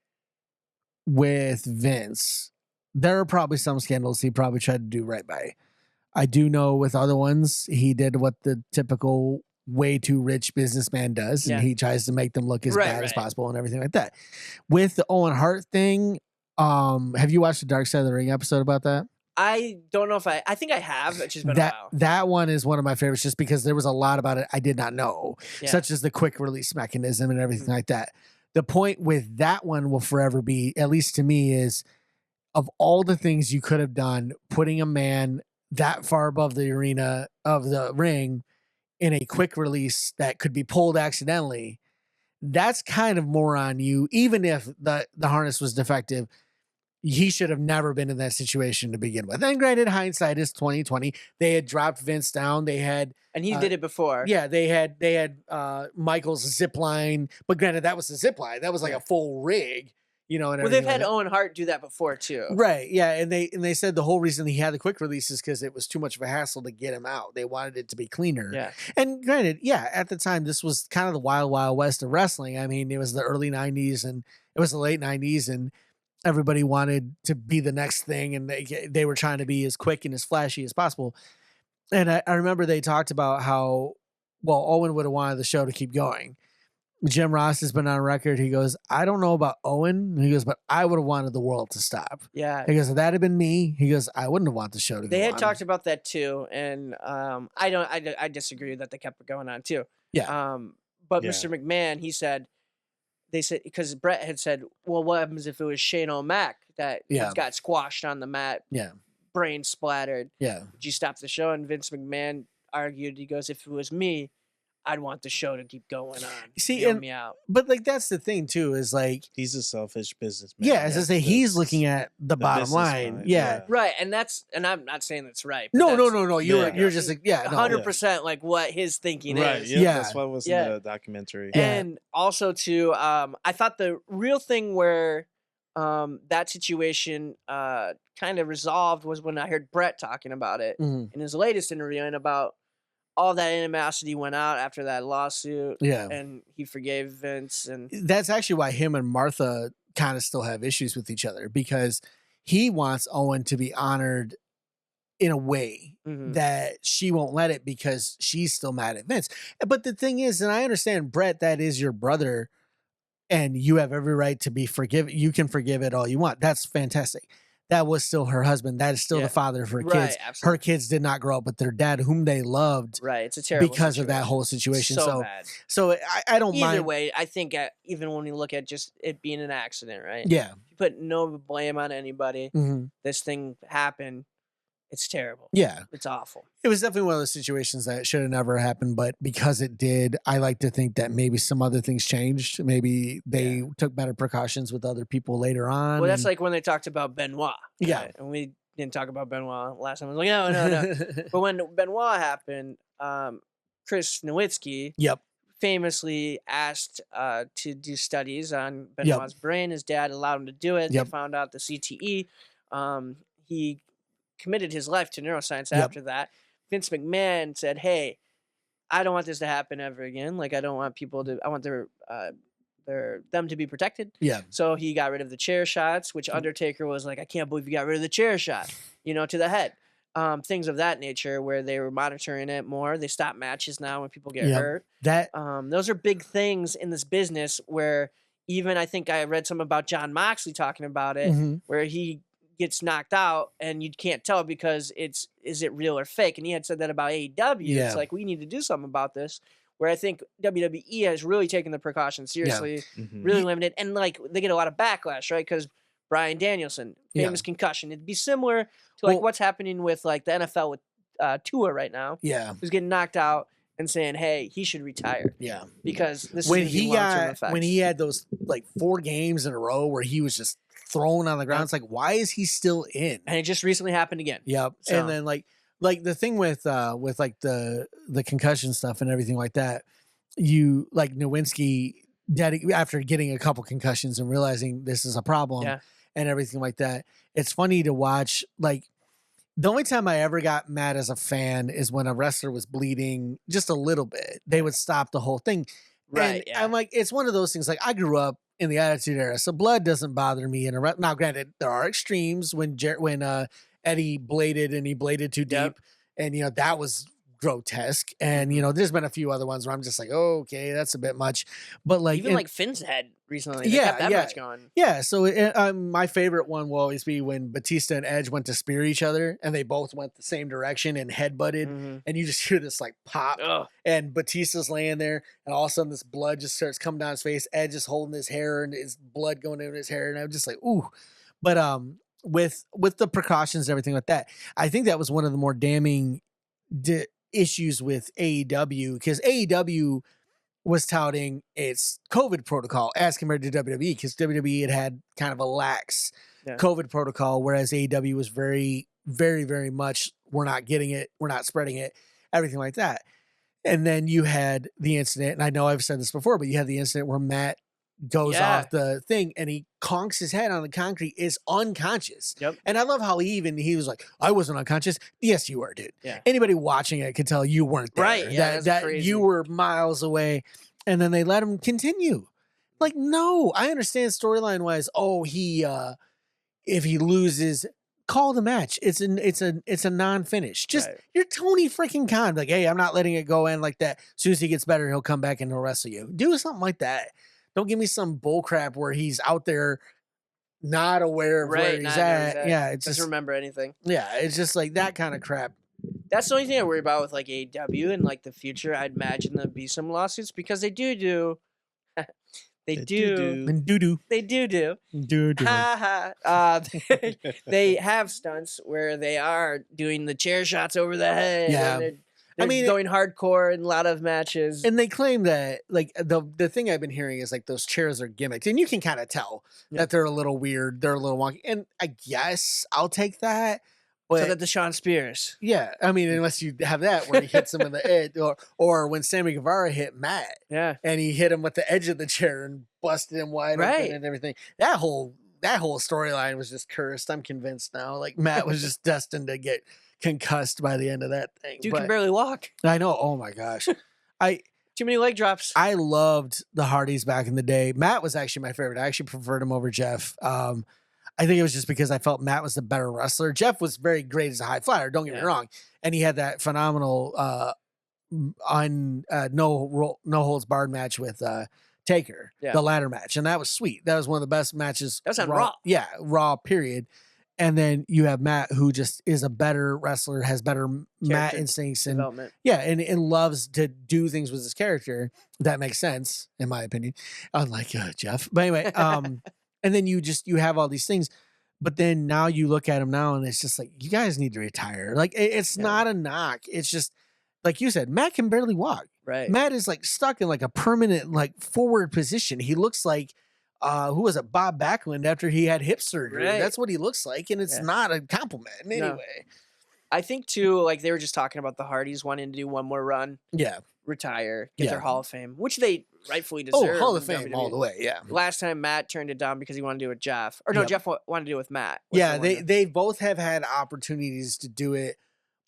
Vince, there are probably some scandals he probably tried to do right by. I do know with other ones, he did what the typical way too rich businessman does, and he tries to make them look as bad as possible and everything like that. With the Owen Hart thing, have you watched the Dark Side of the Ring episode about that? I don't know if I think I have. It's just been a while. That one is one of my favorites just because there was a lot about it I did not know, such as the quick release mechanism and everything like that. The point with that one will forever be, at least to me, is of all the things you could have done, putting a man that far above the arena of the ring in a quick release that could be pulled accidentally, that's kind of more on you. Even if the harness was defective, he should have never been in that situation to begin with. And granted, hindsight is 2020. They had dropped Vince down. They had, and he did it before. Yeah, they had Michael's zip line, but granted, that was a zip line. That was a full rig, And they've had Owen Hart do that before too, right? Yeah, and they said the whole reason he had the quick release is because it was too much of a hassle to get him out. They wanted it to be cleaner. Yeah, and granted, at the time, this was kind of the wild, wild west of wrestling. I mean, it was the early '90s and it was the late '90s, and everybody wanted to be the next thing, and they were trying to be as quick and as flashy as possible. And I remember they talked about how, Owen would have wanted the show to keep going. Jim Ross has been on record. He goes, I don't know about Owen. He goes, but I would have wanted the world to stop. Yeah. He goes, if that had been me, he goes, I wouldn't have wanted the show to go on. They had talked about that too. And I disagree that they kept it going on too. Yeah. But Mr. McMahon, they said, because Brett had said, well, what happens if it was Shane O'Mac that got squashed on the mat? Yeah. Brain splattered. Yeah. Would you stop the show? And Vince McMahon argued, he goes, if it was me, I'd want the show to keep going on. See, me out. But like that's the thing too, is like he's a selfish businessman. Yeah, as I say, he's looking at the bottom line. Mind, yeah, right, and I'm not saying that's right. No. You're just like 100% like what his thinking right, is. Yeah, that's what was in the documentary. And also too, I thought the real thing where that situation kind of resolved was when I heard Brett talking about it in his latest interview, and about all that animosity went out after that lawsuit. Yeah. And he forgave Vince. And that's actually why him and Martha kind of still have issues with each other, because he wants Owen to be honored in a way that she won't let it, because she's still mad at Vince. But the thing is, and I understand, Brett, that is your brother and you have every right to be forgiven. You can forgive it all you want. That's fantastic. That was still her husband. That is still the father of her kids. Absolutely. Her kids did not grow up with their dad, whom they loved. Right. It's a terrible because situation. of that whole situation. So bad. So I don't mind. Either way, I think even when you look at just it being an accident, right? Yeah. You put no blame on anybody. This thing happened. It's terrible. Yeah. It's awful. It was definitely one of those situations that should have never happened, but because it did, I like to think that maybe some other things changed. Maybe they took better precautions with other people later on. Well, that's like when they talked about Benoit. Yeah. Right? And we didn't talk about Benoit last time. I was like, no. But when Benoit happened, Chris Nowitzki famously asked to do studies on Benoit's brain. His dad allowed him to do it. They found out the CTE. He committed his life to neuroscience after that. Vince McMahon said, hey, I don't want this to happen ever again. Like, I don't want people to, I want them to be protected. Yeah. So he got rid of the chair shots, which Undertaker was like, I can't believe you got rid of the chair shot, to the head. Things of that nature, where they were monitoring it more. They stop matches now when people get hurt. Those are big things in this business, where even I think I read something about John Moxley talking about it, where he gets knocked out and you can't tell because is it real or fake? And he had said that about AEW. It's like, we need to do something about this, where I think WWE has really taken the precautions seriously, really limited. And like, they get a lot of backlash, right? Because Bryan Danielson, famous concussion. It'd be similar to like what's happening with like the NFL with Tua right now. Yeah. Who's getting knocked out and saying, hey, he should retire. Yeah. Because this when is he had those like 4 games in a row where he was just thrown on the ground, it's like, why is he still in? And it just recently happened again. Yep. So. And then like the thing with like the concussion stuff and everything like that, you like Nowinski after getting a couple concussions and realizing this is a problem and everything like that. It's funny to watch. Like, the only time I ever got mad as a fan is when a wrestler was bleeding just a little bit. They would stop the whole thing. Right. And I'm like, it's one of those things. Like, I grew up in the Attitude Era, so blood doesn't bother me. Now, granted, there are extremes when Eddie bladed and he bladed too deep, and that was grotesque. And there's been a few other ones where I'm just like, oh, okay, that's a bit much. But like, even like Finn's head recently, they kept that much going. Yeah. So my favorite one will always be when Batista and Edge went to spear each other, and they both went the same direction and headbutted, and you just hear this like pop, and Batista's laying there, and all of a sudden this blood just starts coming down his face. Edge is holding his hair, and his blood going into his hair, and I'm just like, ooh. But with the precautions and everything like that, I think that was one of the more damning issues with AEW, because AEW was touting its COVID protocol as compared to WWE, because WWE had kind of a lax COVID protocol, whereas AEW was very, very, very much, we're not getting it, we're not spreading it, everything like that. And then you had the incident, and I know I've said this before, but you had the incident where Matt goes off the thing and he conks his head on the concrete, is unconscious. And I love how he was like, I wasn't unconscious. Yes, you were, dude. Anybody watching it could tell you weren't there. Right. Yeah, that you were miles away. And then they let him continue. Like, no, I understand storyline wise. Oh, if he loses, call the match. It's a non-finish. Just you're Tony freaking Khan. Like, hey, I'm not letting it go in like that. As soon as he gets better, he'll come back and he'll wrestle you. Do something like that. Don't give me some bull crap where he's out there not aware of where he's at. Yeah, it's doesn't remember anything. Yeah, it's just like that kind of crap. That's the only thing I worry about with like AEW and like the future. I'd imagine there'd be some lawsuits, because they do. They have stunts where they are doing the chair shots over the head. Yeah. They're going hardcore in a lot of matches. And they claim that, like, the thing I've been hearing is, like, those chairs are gimmicks. And you can kind of tell that they're a little weird. They're a little wonky. And I guess I'll take that. But, so that the Sean Spears. Yeah. I mean, unless you have that where he hits him in the edge. Or when Sammy Guevara hit Matt. Yeah. And he hit him with the edge of the chair and busted him wide open and everything. That whole storyline was just cursed. I'm convinced now. Like, Matt was just destined to get concussed by the end of that thing. Dude can barely walk. I know. Oh my gosh. Too many leg drops. I loved the Hardys back in the day. Matt was actually my favorite. I actually preferred him over Jeff. I think it was just because I felt Matt was the better wrestler. Jeff was very great as a high flyer, don't get me wrong. And he had that phenomenal no holds barred match with Taker, the ladder match. And that was sweet. That was one of the best matches. That was on Raw. Yeah, Raw, period. And then you have Matt, who just is a better wrestler, has better Matt instincts and and loves to do things with his character. That makes sense, in my opinion, unlike Jeff. But anyway, and then you have all these things, but then now you look at him now, and it's just like, you guys need to retire. Like, it's not a knock. It's just like you said, Matt can barely walk. Right. Matt is like stuck in like a permanent like forward position. He looks like. Who was it? Bob Backlund after he had hip surgery. Right. That's what he looks like, and it's not a compliment in any way. I think too, like they were just talking about the Hardys wanting to do one more run. Yeah. Retire, get their Hall of Fame, which they rightfully deserve. Oh, Hall of Fame all the way, yeah. Last time Matt turned it down because he wanted to do it with Jeff. Or no, Jeff wanted to do it with Matt. Yeah, they both have had opportunities to do it,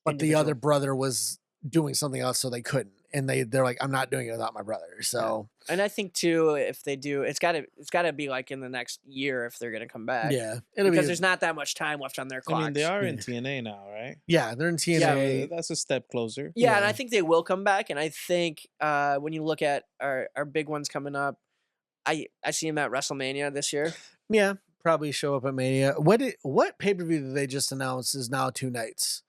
but the other brother was doing something else, so they couldn't. And they're like, I'm not doing it without my brother. So, and I think too, if they do, it's gotta be like in the next year if they're gonna come back. Yeah, because there's not that much time left on their clock. I mean, they are in TNA now, right? Yeah, they're in TNA. So that's a step closer. Yeah, and I think they will come back. And I think when you look at our big ones coming up, I see them at WrestleMania this year. Yeah, probably show up at Mania. What pay-per-view did they just announce is now 2 nights?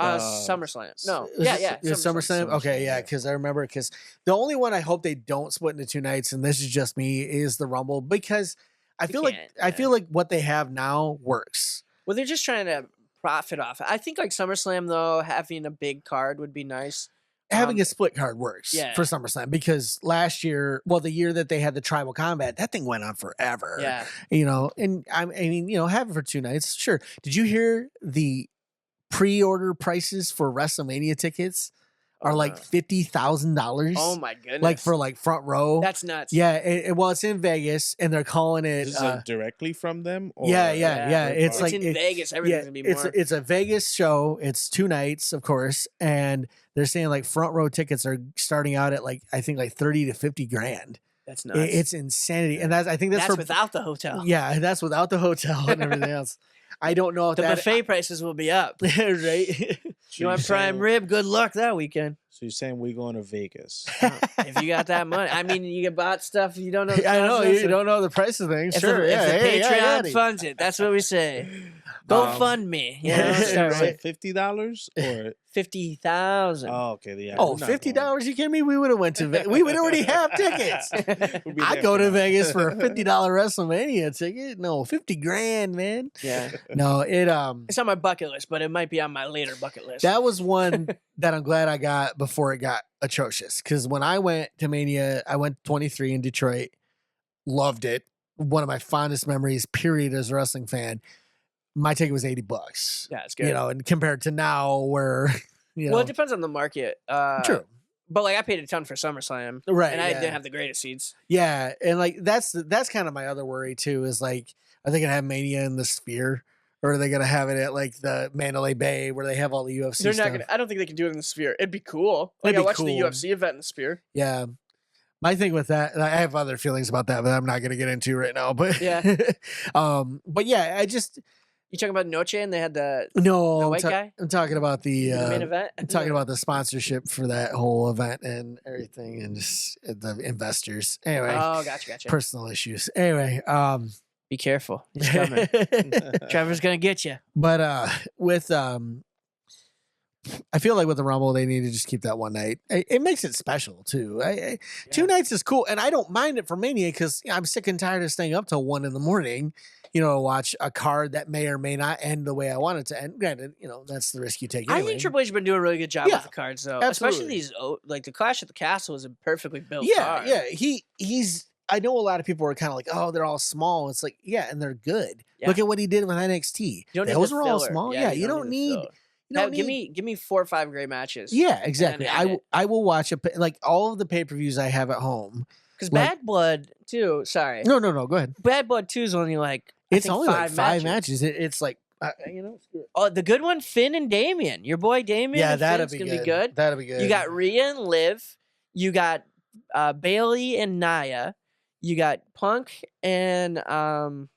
SummerSlam. No. SummerSlam. Okay, yeah, because I remember the only one I hope they don't split into 2 nights, and this is just me, is the Rumble, because I feel like what they have now works. Well, they're just trying to profit off it. I think like SummerSlam though, having a big card would be nice. Having a split card works for SummerSlam, because last year, the year that they had the tribal combat, that thing went on forever. Yeah. And I mean, have it for 2 nights. Sure. Did you hear the pre-order prices for WrestleMania tickets are like $50,000? Oh my goodness! Like for front row. That's nuts. Yeah. It's in Vegas, and they're calling it. Is it directly from them? Or yeah. It's like in Vegas. Everything's gonna be more. It's a Vegas show. It's 2 nights, of course, and they're saying like front row tickets are starting out at like, I think like 30 to 50 grand. That's nuts. It's insanity, and I think that's without the hotel. Yeah, that's without the hotel and everything else. I don't know if the buffet prices will be up. Right? You want prime rib? Good luck that weekend. So you're saying we're going to Vegas? If you got that money, I mean, you bought stuff you don't know. I know you don't know the price of things. Sure, if the Patreon funds it, that's what we say. Go fund me. $50 or 50,000. Oh, okay. Yeah. $50? You kidding me? We would have went to Vegas. We would already have tickets. I'd go to Vegas for a $50 WrestleMania ticket. No, 50 grand, man. Yeah. No, it's on my bucket list, but it might be on my later bucket list. That was one that I'm glad I got before it got atrocious. Because when I went to Mania, I went 23 in Detroit. Loved it. One of my fondest memories, period, as a wrestling fan. My ticket was $80. Yeah, it's good. And compared to now, where well, it depends on the market. True, but like I paid a ton for SummerSlam, right? And I didn't have the greatest seats. Yeah, and like that's kind of my other worry too. Is like, are they gonna have Mania in the Sphere, or are they gonna have it at like the Mandalay Bay where they have all the UFC? They're stuff? not gonna. I don't think they can do it in the Sphere. It'd be cool. Like I watched the UFC event in the Sphere. Yeah. My thing with that, and I have other feelings about that, but I'm not gonna get into right now. But yeah, but yeah, I just. You talking about Noche and they had the white guy? I'm talking about the main event. I'm talking about the sponsorship for that whole event and everything, and just the investors. Anyway, gotcha. Personal issues. Anyway, be careful. He's coming. Trevor's gonna get you. But with I feel like with the Rumble, they need to just keep that one night. It makes it special too. 2 nights is cool, and I don't mind it for Mania because I'm sick and tired of staying up till 1 a.m. To watch a card that may or may not end the way I want it to end. Granted, that's the risk you take. Anyway. I think Triple H has been doing a really good job with the cards, though. Absolutely. Especially these, like the Clash at the Castle is a perfectly built card. Yeah, he's. I know a lot of people are kind of like, oh, they're all small. It's like, and they're good. Yeah. Look at what he did with NXT. Those were all small. Yeah, you don't need. Give me 4 or 5 great matches. Yeah, exactly. I will watch all of the pay-per-views I have at home. Because Bad Blood 2, sorry. No, go ahead. Bad Blood 2 is only like it's only like 5 matches. It's like the good one, Finn and Damian. Your boy Damian. Yeah, that'll be good. That'll be good. You got Rhea and Liv. You got Bailey and Nia. You got Punk and McIntyre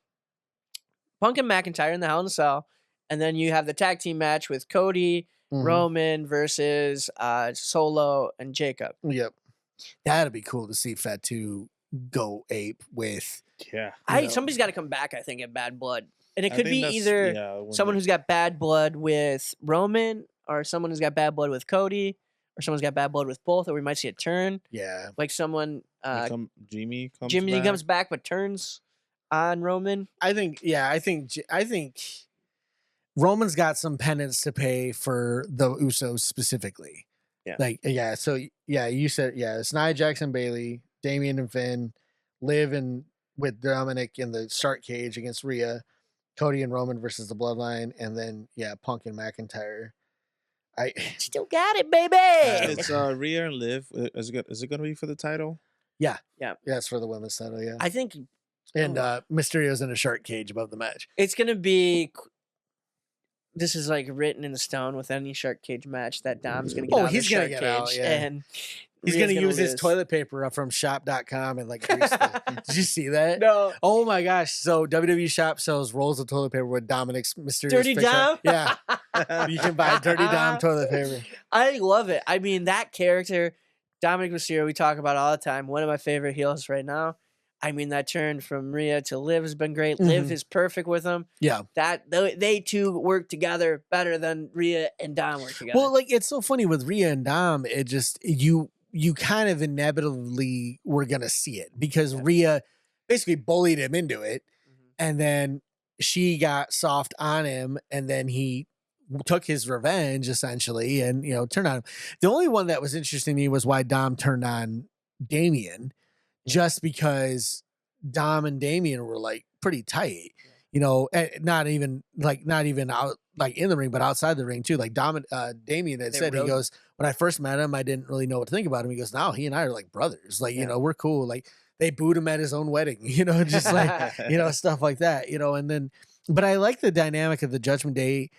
in the Hell in a Cell. And then you have the tag team match with Cody, Roman versus Solo and Jacob. Yep. That'd be cool to see Fatu go ape with. Yeah. Somebody's got to come back, I think, at Bad Blood. And it could be either someone who's got bad blood with Roman or someone who's got bad blood with Cody or someone's got bad blood with both, or we might see a turn. Yeah. Like someone... Jimmy comes back but turns on Roman. I think Roman's got some penance to pay for the Usos specifically. Yeah. So you said, it's Nia Jackson, Bailey, Damian and Finn, Liv and with Dominic in the shark cage against Rhea, Cody and Roman versus the Bloodline, and then Punk and McIntyre. I still got it, baby. It's Rhea and Liv. Is it going to be for the title? Yeah, it's for the women's title. Yeah, I think. And Mysterio's in a shark cage above the match. It's gonna be. This is like written in the stone with any shark cage match that Dom's gonna get out of the shark cage, out, and he's gonna use his toilet paper from shop.com and like grease Did you see that? No. Oh my gosh. So WWE Shop sells rolls of toilet paper with Dominic's mysterious Dirty picture. Dom? Yeah. You can buy Dirty Dom toilet paper. I love it. I mean, that character, Dominic Mysterio, we talk about all the time. One of my favorite heels right now. I mean, that turn from Rhea to Liv has been great. Liv is perfect with him. Yeah. They two work together better than Rhea and Dom work together. Well, like, it's so funny with Rhea and Dom, it just, you kind of inevitably were going to see it because Rhea basically bullied him into it. And then she got soft on him, and then he took his revenge essentially and, turned on him. The only one that was interesting to me was why Dom turned on Damian. Just because Dom and Damian were like pretty tight, not even out like in the ring, but outside the ring too. Like Damian had said, he goes, when I first met him, I didn't really know what to think about him. He goes, now he and I are like brothers. Like, we're cool. Like they booed him at his own wedding, just like, stuff like that, and then, but I like the dynamic of the Judgment Day.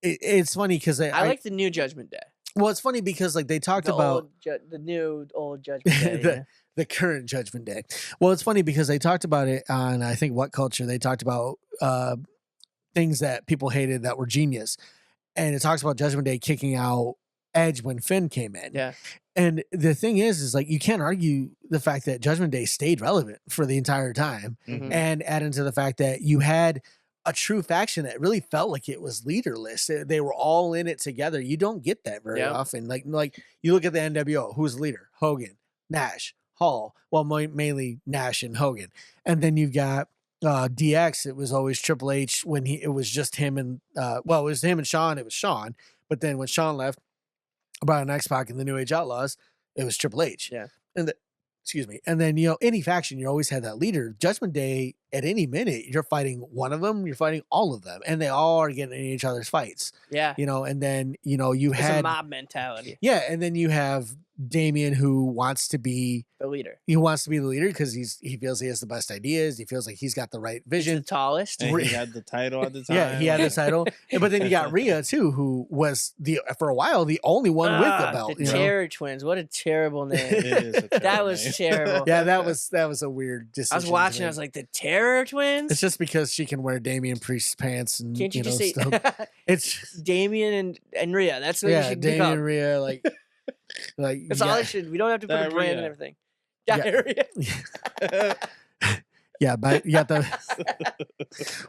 It's funny because I like the new Judgment Day. Well, it's funny because like they talked about the new old Judgment Day. The current Judgment Day. Well, it's funny because they talked about it on, I think, What Culture. They talked about things that people hated that were genius. And it talks about Judgment Day kicking out Edge when Finn came in. Yeah. And the thing is like, you can't argue the fact that Judgment Day stayed relevant for the entire time. And add into the fact that you had a true faction that really felt like it was leaderless. They were all in it together. You don't get that very often. Like you look at the NWO, who's the leader? Hogan, Nash, Hall, well, mainly Nash and Hogan. And then you've got DX. It was always Triple H when it was just him and, it was him and Shawn. It was Shawn. But then when Shawn left, Brian X-Pac and the New Age Outlaws, it was Triple H. Yeah. Excuse me. And then, any faction, you always had that leader. Judgment Day, at any minute, you're fighting one of them, you're fighting all of them. And they all are getting in each other's fights. Yeah. And then, you it's had a mob mentality. Yeah. And then you have Damian, who wants to be the leader. He wants to be the leader because he feels he has the best ideas. He feels like he's got the right vision. He's the tallest. And he had the title at the time. Yeah, he had the title. But then you got Rhea too, who was for a while the only one with the belt. The Terror Twins. What a terrible name. It is a terrible that was name. Terrible. Yeah, that was a weird decision. I was watching. I was like, the Terror Twins. It's just because she can wear Damian Priest's pants and can't you just say stuff. It's Damian and Rhea. That's what you should Damian become. Rhea like that's all it should. We don't have to put a brand and everything. Diarrhea. Yeah, but you got the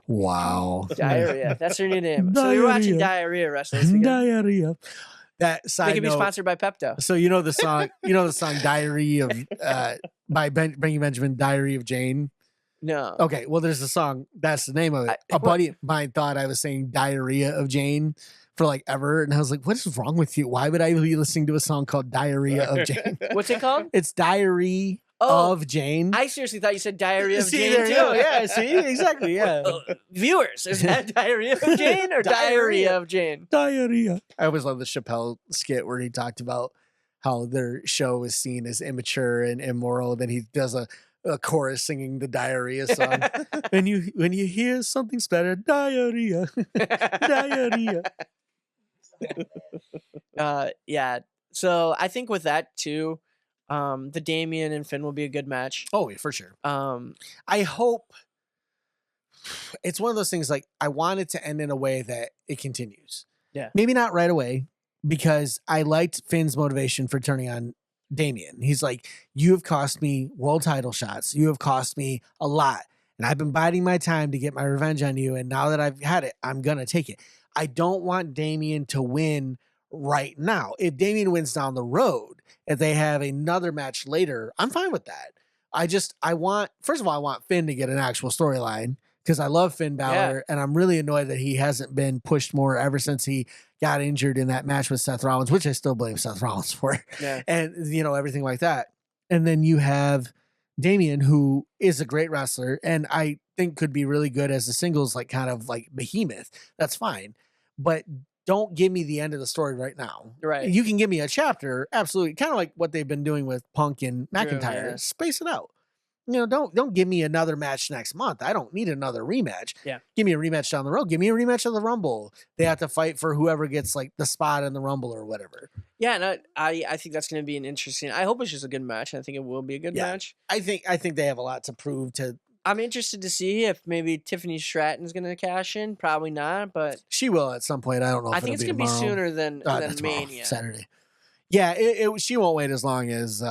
wow. Diarrhea. That's her new name. So you're watching Diarrhea wrestle. Diarrhea. That side They could be note, sponsored by Pepto. So the song "Diary of" by Benny Benjamin, "Diary of Jane." No. Okay, well, there's a song. That's the name of it. A buddy of mine thought I was saying "Diarrhea of Jane" for like ever, and I was like, "What is wrong with you? Why would I be listening to a song called "Diarrhea of Jane"? What's it called? It's "Diary of Jane." I seriously thought you said "Diarrhea of See, Jane" there too. you go. Yeah, see, exactly. Yeah. Viewers, is that "Diarrhea of Jane" or "Diarrhea of Jane"? Diarrhea. I always love the Chappelle skit where he talked about how their show is seen as immature and immoral. Then he does a chorus singing the diarrhea song. when you hear something's better, diarrhea, diarrhea. Yeah. So I think with that too, the Damian and Finn will be a good match. Oh, yeah, for sure. I hope it's one of those things. Like, I want it to end in a way that it continues. Yeah. Maybe not right away, because I liked Finn's motivation for turning on Damian. He's like, you have cost me world title shots. You have cost me a lot. And I've been biding my time to get my revenge on you. And now that I've had it, I'm going to take it. I don't want Damian to win right now. If Damian wins down the road, if they have another match later, I'm fine with that. First of all, I want Finn to get an actual storyline, because I love Finn Balor, and I'm really annoyed that he hasn't been pushed more ever since he got injured in that match with Seth Rollins, which I still blame Seth Rollins for. Yeah. And, everything like that. And then you have Damian, who is a great wrestler, and I think could be really good as a singles, like, kind of like behemoth. That's fine. But don't give me the end of the story right now. Right. You can give me a chapter, absolutely. Kind of like what they've been doing with Punk and McIntyre. True, yeah. Space it out. Don't give me another match next month. I don't need another rematch. Yeah. Give me a rematch down the road. Give me a rematch of the Rumble. They have to fight for whoever gets like the spot in the Rumble or whatever. Yeah, and I think that's going to be an interesting. I hope it's just a good match. I think it will be a good match. I think they have a lot to prove to. I'm interested to see if maybe Tiffany Stratton's going to cash in. Probably not, but she will at some point. I don't know. I think it's going to be sooner than Mania. Saturday. Yeah, she won't wait as long as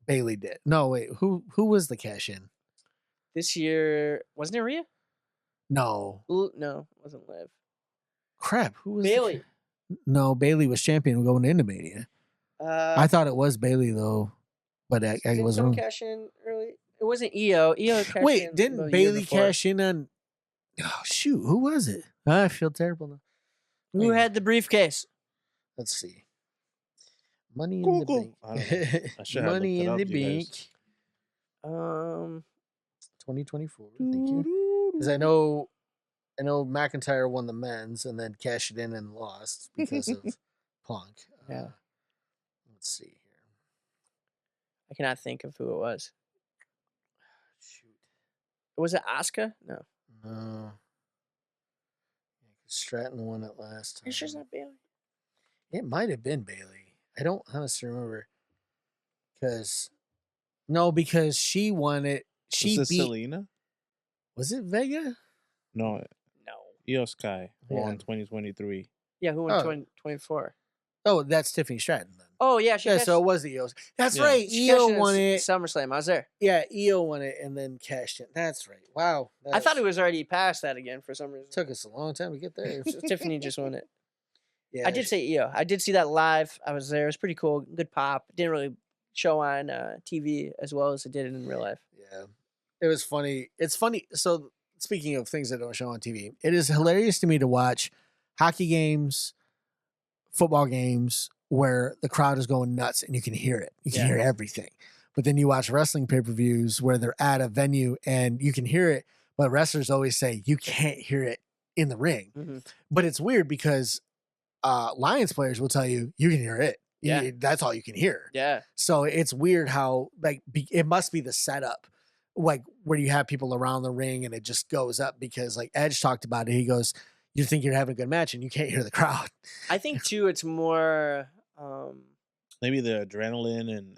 Bailey did. No, wait. Who was the cash in this year? Wasn't it Rhea? No, it wasn't Liv. Crap. Who was Bailey? No, Bailey was champion going into Mania. I thought it was Bailey though, but I was wrong. Cash in early. It wasn't Io. Wait, didn't Bailey cash in on? Oh shoot, who was it? I feel terrible now. Who had the briefcase? Let's see. Money in the bank. Money in the bank. 2024. Thank you. Because I know McIntyre won the men's and then cashed it in and lost because of Punk. Yeah. Let's see here. I cannot think of who it was. Shoot. Was it Asuka? No. No. Stratton won it last time. Are you sure it's not Bailey? It might have been Bailey. I don't honestly remember. Because she won it. She was it beat Selena? Was it Vega? No. Io Sky won 2023. Yeah, who won 2024? Oh, that's Tiffany Stratton then. Oh yeah, so it was the Io. That's right. Io won it. SummerSlam. I was there. Yeah, Io won it and then cashed it. That's right. Wow. I thought it was already past that again for some reason. Took us a long time to get there. Tiffany just won it. Yeah, I did say Io. I did see that live. I was there. It was pretty cool. Good pop. Didn't really show on TV as well as it did in real life. Yeah, it was funny. It's funny. So speaking of things that don't show on TV, it is hilarious to me to watch hockey games, football games where the crowd is going nuts and you can hear it. You can hear everything. But then you watch wrestling pay-per-views where they're at a venue and you can hear it, but wrestlers always say you can't hear it in the ring. Mm-hmm. But it's weird because Lions players will tell you can hear it. Yeah. That's all you can hear. Yeah. So it's weird how it must be the setup, like where you have people around the ring and it just goes up because like Edge talked about it. He goes, you think you're having a good match and you can't hear the crowd. I think too, it's more maybe the adrenaline and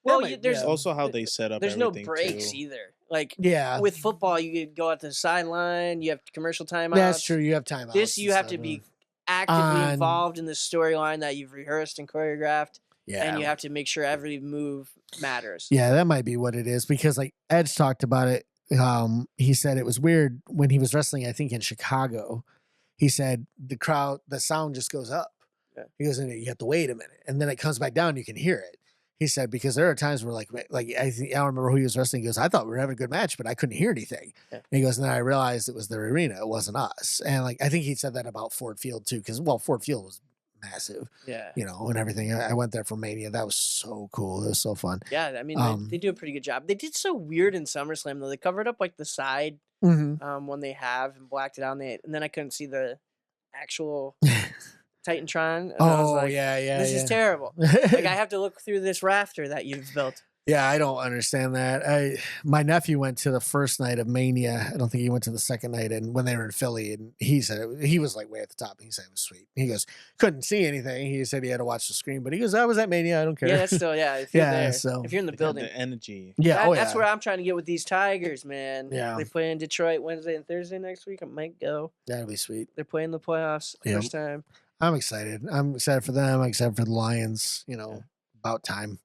well, there's also how they set up. There's no breaks either. Like with football, you could go out to the sideline. You have commercial timeouts. That's true. You have timeouts. This you have to be actively involved in the storyline that you've rehearsed and choreographed. Yeah. And you have to make sure every move matters. Yeah, that might be what it is because like Edge talked about it. He said it was weird when he was wrestling, I think in Chicago. He said the sound just goes up. Yeah. He goes, and you have to wait a minute, and then it comes back down. You can hear it. He said, because there are times where I don't remember who he was wrestling. He goes, I thought we were having a good match, but I couldn't hear anything. Yeah. And he goes, and then I realized it was the arena. It wasn't us. And I think he said that about Ford Field too, because Ford Field was massive. Yeah. And everything. I went there for Mania. That was so cool. It was so fun. Yeah. I mean, they do a pretty good job. They did so weird in SummerSlam though. They covered up the side when they have and blacked it out. And then I couldn't see the actual Titantron. And I was like, this is terrible. I have to look through this rafter that you've built. Yeah, I don't understand that. My nephew went to the first night of Mania. I don't think he went to the second night. And when they were in Philly, and he said he was way at the top. He said it was sweet. He goes, couldn't see anything. He said he had to watch the screen, but he goes, I was at Mania. I don't care. Yeah, that's still If you're there, so if you're in the building, the energy. Yeah, that's where I'm trying to get with these Tigers, man. Yeah, they play in Detroit Wednesday and Thursday next week. I might go. That'd be sweet. They're playing the playoffs first time. I'm excited. I'm excited for them. I'm excited for the Lions. About time.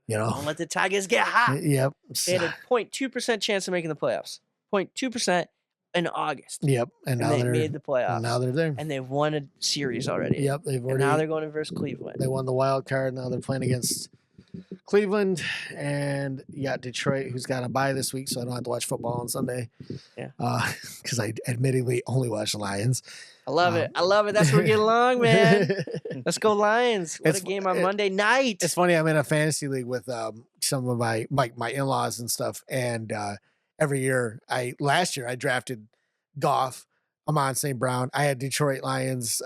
Don't let the Tigers get hot. Yep. They had a 0.2% chance of making the playoffs. 0.2% in August. Yep. And now they made the playoffs. And now they're there. And they've won a series already. Yep. And now they're going to versus Cleveland. They won the wild card. Now they're playing against Cleveland. And you got Detroit, who's got a bye this week, so I don't have to watch football on Sunday. Yeah. Because I admittedly only watch the Lions. I love it. That's where we get along, man. Let's go Lions. What a game on Monday night. It's funny. I'm in a fantasy league with some of my in-laws and stuff. And every year, last year I drafted Goff, Amon St. Brown. I had Detroit Lions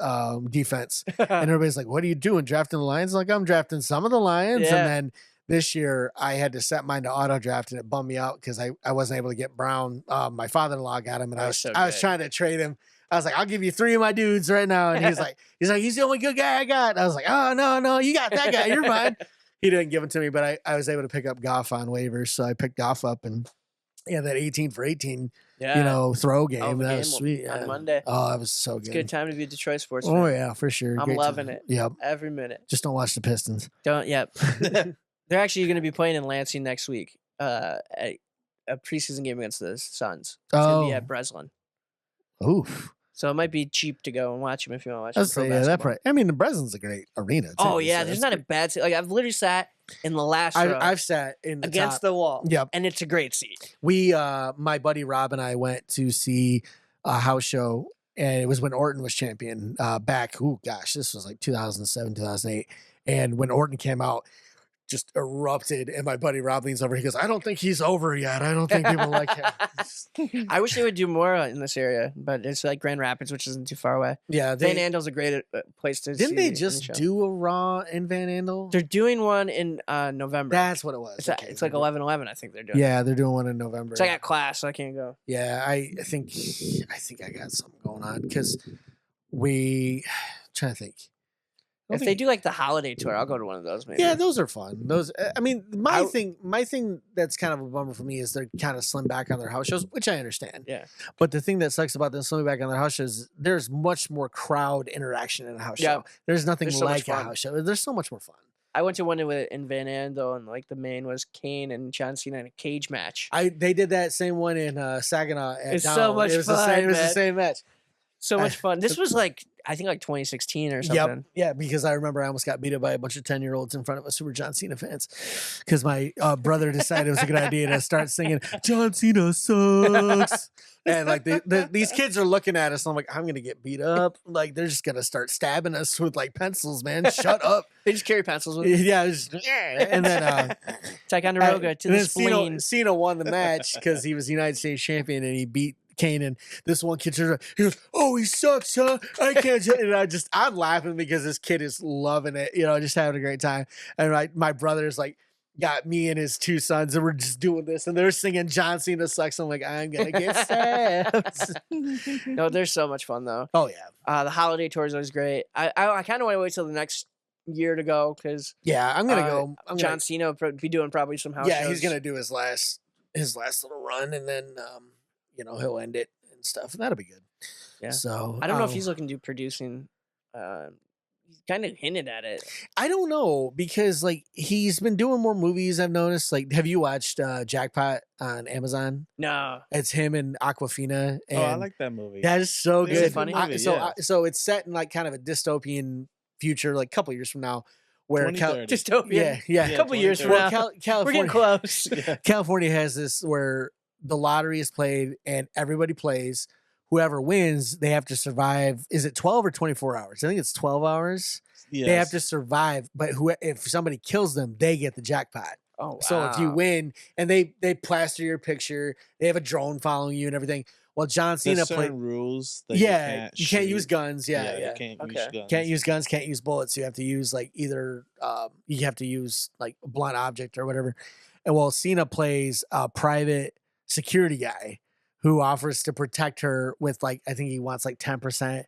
defense. And everybody's like, what are you doing? Drafting the Lions? I'm drafting some of the Lions. Yeah. And then this year I had to set mine to auto draft, and it bummed me out because I wasn't able to get Brown. My father-in-law got him, and I was trying to trade him. I was like, I'll give you 3 of my dudes right now. And he's like, he's the only good guy I got. I was like, oh, no, you got that guy. You're fine. He didn't give it to me, but I was able to pick up Goff on waivers. So I picked Goff up, and that 18 for 18, throw game. That was sweet. On Monday. Oh, that was so good. It's a good time to be a Detroit sports fan. Oh, yeah, for sure. I'm loving it. Yep. Every minute. Just don't watch the Pistons. Yep. They're actually going to be playing in Lansing next week. A preseason game against the Suns. It's going to be at Breslin. Oof. So it might be cheap to go and watch them if you want to watch them. the Breslin's a great arena. Too, there's not a bad seat. I've literally sat in the last row. I've sat in against the wall. Yep. And it's a great seat. We, my buddy Rob and I went to see a house show, and it was when Orton was champion back. This was 2007, 2008. And when Orton came out, just erupted, and my buddy Rob leans over. He goes, I don't think he's over yet. I don't think people like him. I wish they would do more in this area, but it's Grand Rapids, which isn't too far away. Yeah, Van Andel's a great place to see. Didn't they just do a Raw in Van Andel? They're doing one in November. That's what it was. It's 11/11. I think they're doing. Yeah, they're doing one in November. So I got class, so I can't go. Yeah, I think I got something going on because trying to think. If they do the holiday tour, I'll go to one of those. Maybe. Yeah, those are fun. Those, my thing that's kind of a bummer for me is they're kind of slim back on their house shows, which I understand. Yeah. But the thing that sucks about them slimming back on their house shows, there's much more crowd interaction in a house show. There's nothing like a house show. There's so much more fun. I went to one in Van Andel, and the main was Kane and John Cena in a cage match. They did that same one in Saginaw. It's so much fun. It was the same match. So much fun. This was I think 2016 or something. Yep. Yeah, because I remember I almost got beat up by a bunch of 10-year-olds in front of us who were John Cena fans because my brother decided it was a good idea to start singing John Cena sucks. And these kids are looking at us, and I'm like, I'm gonna get beat up. They're just gonna start stabbing us with pencils, man. Shut up. They just carry pencils with them. Yeah, and then Ticonderoga to the spleen. Cena won the match because he was United States champion and he beat Kane, and this one kid turns around, he goes, oh, he sucks, huh? I can't. And I'm laughing because this kid is loving it, just having a great time. And my brother's got me and his 2 sons, and we're just doing this, and they're singing John Cena sucks. I'm like, I'm gonna get stabbed. No, they're so much fun though. Oh yeah, the holiday tour is always great. I kind of want to wait till the next year to go because I'm gonna go. John Cena will be doing probably some house shows. He's gonna do his last little run, and then he'll end it and stuff, and that'll be good. Yeah. So I don't know if he's looking to producing. He's kind of hinted at it. I don't know because he's been doing more movies. I've noticed. Have you watched Jackpot on Amazon? No. It's him and Aquafina. And I like that movie. That is so good. Is it funny? So it's set in kind of a dystopian future, like a couple years from now, where dystopia. Yeah. A couple years from now. California, we're getting close. California has this where the lottery is played and everybody plays. Whoever wins, they have to survive. Is it 12 or 24 hours? I think it's 12 hours. Yes. They have to survive, but if somebody kills them, they get the jackpot. Oh, wow. So if you win, and they plaster your picture, they have a drone following you and everything. Well, John Cena played rules. That you can't use guns. Yeah. You can't use guns. Can't use guns. Can't use bullets. You have to use like either you have to use like a blunt object or whatever. And well, Cena plays a private security guy who offers to protect her with like I think he wants like 10%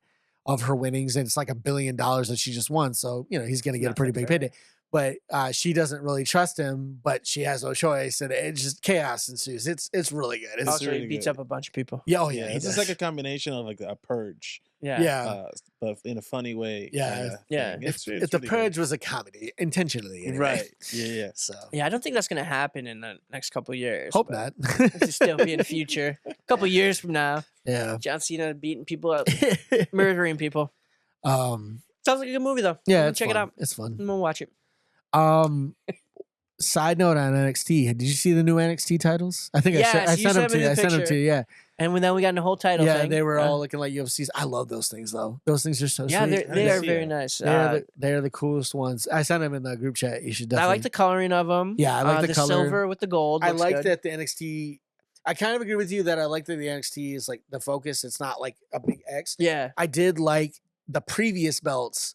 of her winnings, and it's like $1 billion that she just won. So he's going to get a pretty big payday. But she doesn't really trust him, but she has no choice, and it's just chaos ensues. It's really good. It's also, really he beats up a bunch of people. Yeah, it's just like a combination of like a purge. Yeah, but in a funny way. Yeah, It's if the purge was a comedy, intentionally, anyway. Right? Yeah. So I don't think that's gonna happen in the next couple of years. Hope not. It's still be in the future. A couple years from now. Yeah, John Cena beating people up, murdering people. Sounds like a good movie though. Yeah, check it out. It's fun. I'm gonna watch it. Side note on NXT. Did you see the new NXT titles? I think I sent them to you. I sent them to you. Yeah. And then we got in the whole title thing. Yeah, they were all looking like UFCs. I love those things though. Those things are so sweet. Yeah, they are very nice. They are the coolest ones. I sent them in the group chat. You should definitely. I like the coloring of them. Yeah, I like the color. Silver with the gold. I like that the NXT. I kind of agree with you that I like that the NXT is like the focus. It's not like a big X. Yeah. I did like the previous belts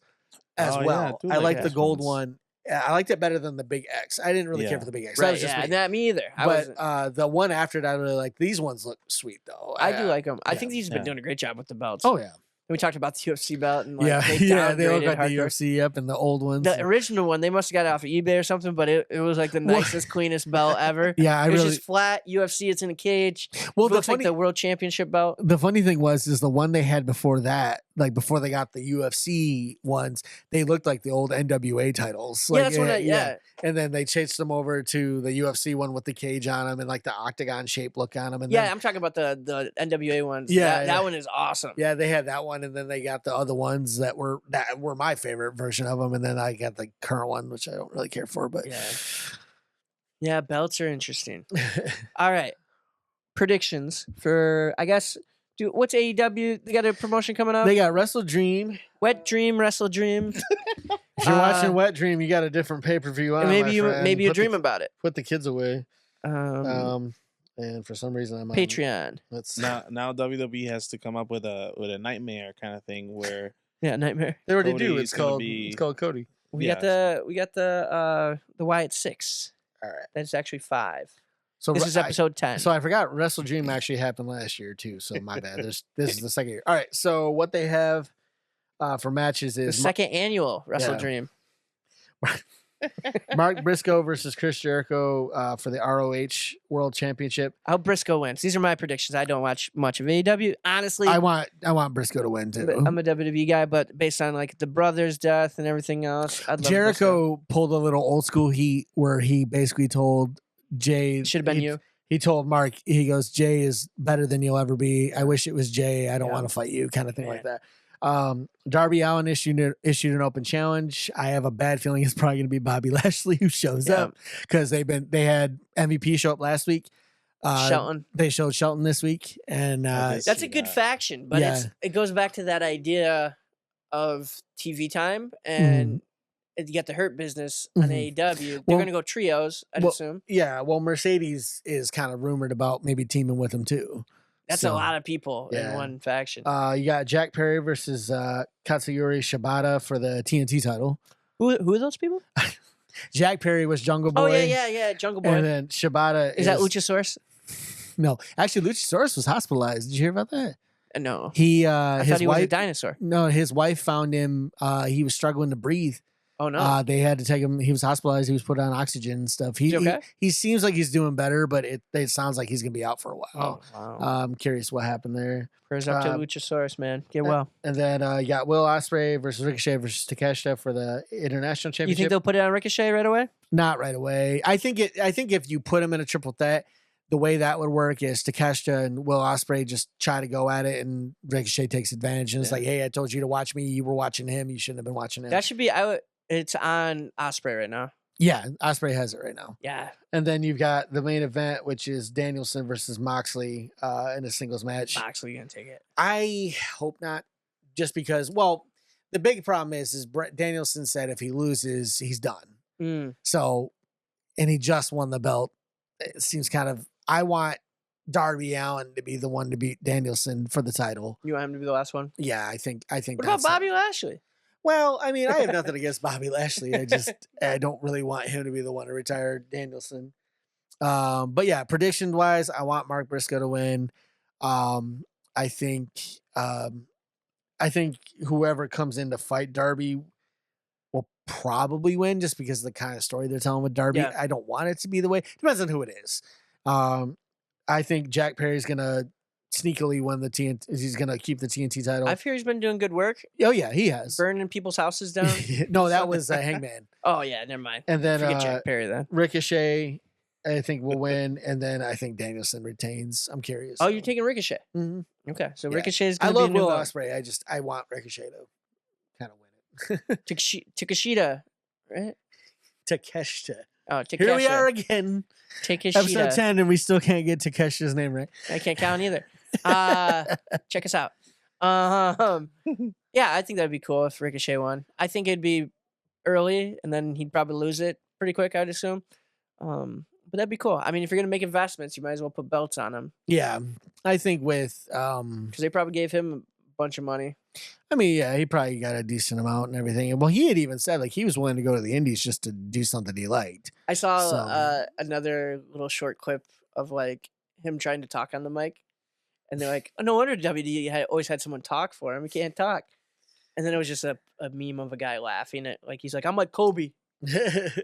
as well. I like the gold one. I liked it better than the big X. I didn't really care for the big X. Right, not me either. But the one after it, I really like. These ones look sweet though. I do like them. I think these have been doing a great job with the belts. Oh yeah. We talked about the UFC belt and they all got the UFC up and the old ones. The original one, they must have got it off of eBay or something, but it was like the nicest, cleanest belt ever. Yeah, it was just flat UFC. It's in a cage. Well, it looks like the world championship belt. The funny thing is the one they had before that, like before they got the UFC ones, they looked like the old NWA titles. Like, that's what And then they changed them over to the UFC one with the cage on them and like the octagon shape look on them. And I'm talking about the NWA ones. Yeah, that one is awesome. Yeah, they had that one, and then they got the other ones that were my favorite version of them, and then I got the current one, which I don't really care for. But yeah, belts are interesting. All right, predictions for what's AEW? They got a promotion coming up. They got Wrestle Dream, Wet Dream, Wrestle Dream. If you're watching Wet Dream, you got a different pay-per-view on. Maybe you dream about it. Put the kids away. And for some reason I'm on Patreon. Now WWE has to come up with a nightmare kind of thing where nightmare. They already do. It's called Cody. We got the Wyatt 6. All right. That's actually 5. So this is episode 10. So I forgot Wrestle Dream actually happened last year too. So my bad. This is the second year. All right. So what they have for matches is the second annual Wrestle Dream. Mark Briscoe versus Chris Jericho for the ROH World Championship. I hope Briscoe wins. These are my predictions. I don't watch much of AEW. Honestly, I want Briscoe to win too. I'm a WWE guy, but based on like the brother's death and everything else, I'd love Jericho pulled a little old school heat where he basically told Jay should have been you. He told Mark, he goes, Jay is better than you'll ever be. I wish it was Jay. I don't want to fight you, kind of thing like that. Darby Allin issued an open challenge. I have a bad feeling it's probably going to be Bobby Lashley who shows up because they had MVP show up last week. Shelton. They showed Shelton this week, and that's a good faction. But it goes back to that idea of TV time and. You got the Hurt Business on AEW. They're going to go trios, I'd assume. Yeah, well, Mercedes is kind of rumored about maybe teaming with them too. That's a lot of people in one faction. You got Jack Perry versus Katsuyori Shibata for the TNT title. Who are those people? Jack Perry was Jungle Boy. Oh, yeah, Jungle Boy. And then Shibata is that Luchasaurus? No, actually, Luchasaurus was hospitalized. Did you hear about that? No. I thought he was a dinosaur. No, his wife found him. He was struggling to breathe. Oh no! They had to take him. He was hospitalized. He was put on oxygen and stuff. He seems like he's doing better, but it sounds like he's gonna be out for a while. Oh wow! I'm curious what happened there. Prayers up to Luchasaurus, man. Get well. And then you got Will Ospreay versus Ricochet versus Takeshita for the international championship. You think they'll put it on Ricochet right away? Not right away. I think if you put him in a triple threat, the way that would work is Takeshita and Will Ospreay just try to go at it, and Ricochet takes advantage. And it's like, hey, I told you to watch me. You were watching him. You shouldn't have been watching him. That should be. It's on Ospreay right now. Yeah, Ospreay has it right now. Yeah. And then you've got the main event, which is Danielson versus Moxley in a singles match. Moxley gonna take it. I hope not, just because. Well, the big problem is Danielson said if he loses, he's done. So, and he just won the belt. It seems kind of. I want Darby Allin to be the one to beat Danielson for the title. You want him to be the last one? Yeah, I think. What about Bobby Lashley? Well, I mean, I have nothing against Bobby Lashley. I don't really want him to be the one to retire Danielson. But yeah, prediction wise, I want Mark Briscoe to win. I think whoever comes in to fight Darby will probably win, just because of the kind of story they're telling with Darby. Yeah. I don't want it to be the way. Depends on who it is. I think Jack Perry's gonna sneakily win the TNT. He's gonna keep the TNT title. I fear he's been doing good work. Oh yeah, he has. Burning people's houses down. No, that was Hangman. Oh yeah, never mind. And then forget Jack Perry then. Ricochet, I think will win, and then I think Danielson retains. I'm curious. Oh, you're taking Ricochet. Mm-hmm. Okay, so Ricochet is. I love Will Ospreay. I want Ricochet to kind of win it. Takeshita, right? Takeshita. Oh, Takeshita. Here we are again. Takeshita. Episode 10, and we still can't get Takeshita's name right. I can't count either. Check us out. Yeah, I think that'd be cool if Ricochet won. I think it'd be early, and then he'd probably lose it pretty quick, I'd assume. But that'd be cool. I mean, if you're gonna make investments, you might as well put belts on him. Yeah, I think with because they probably gave him a bunch of money. I mean, yeah, he probably got a decent amount and everything. Well, he had even said like he was willing to go to the Indies just to do something he liked. I saw another little short clip of like him trying to talk on the mic, and they're like, "Oh, no wonder WWE always had someone talk for him. He can't talk." And then it was just a meme of a guy laughing at like he's like, "I'm like Kobe,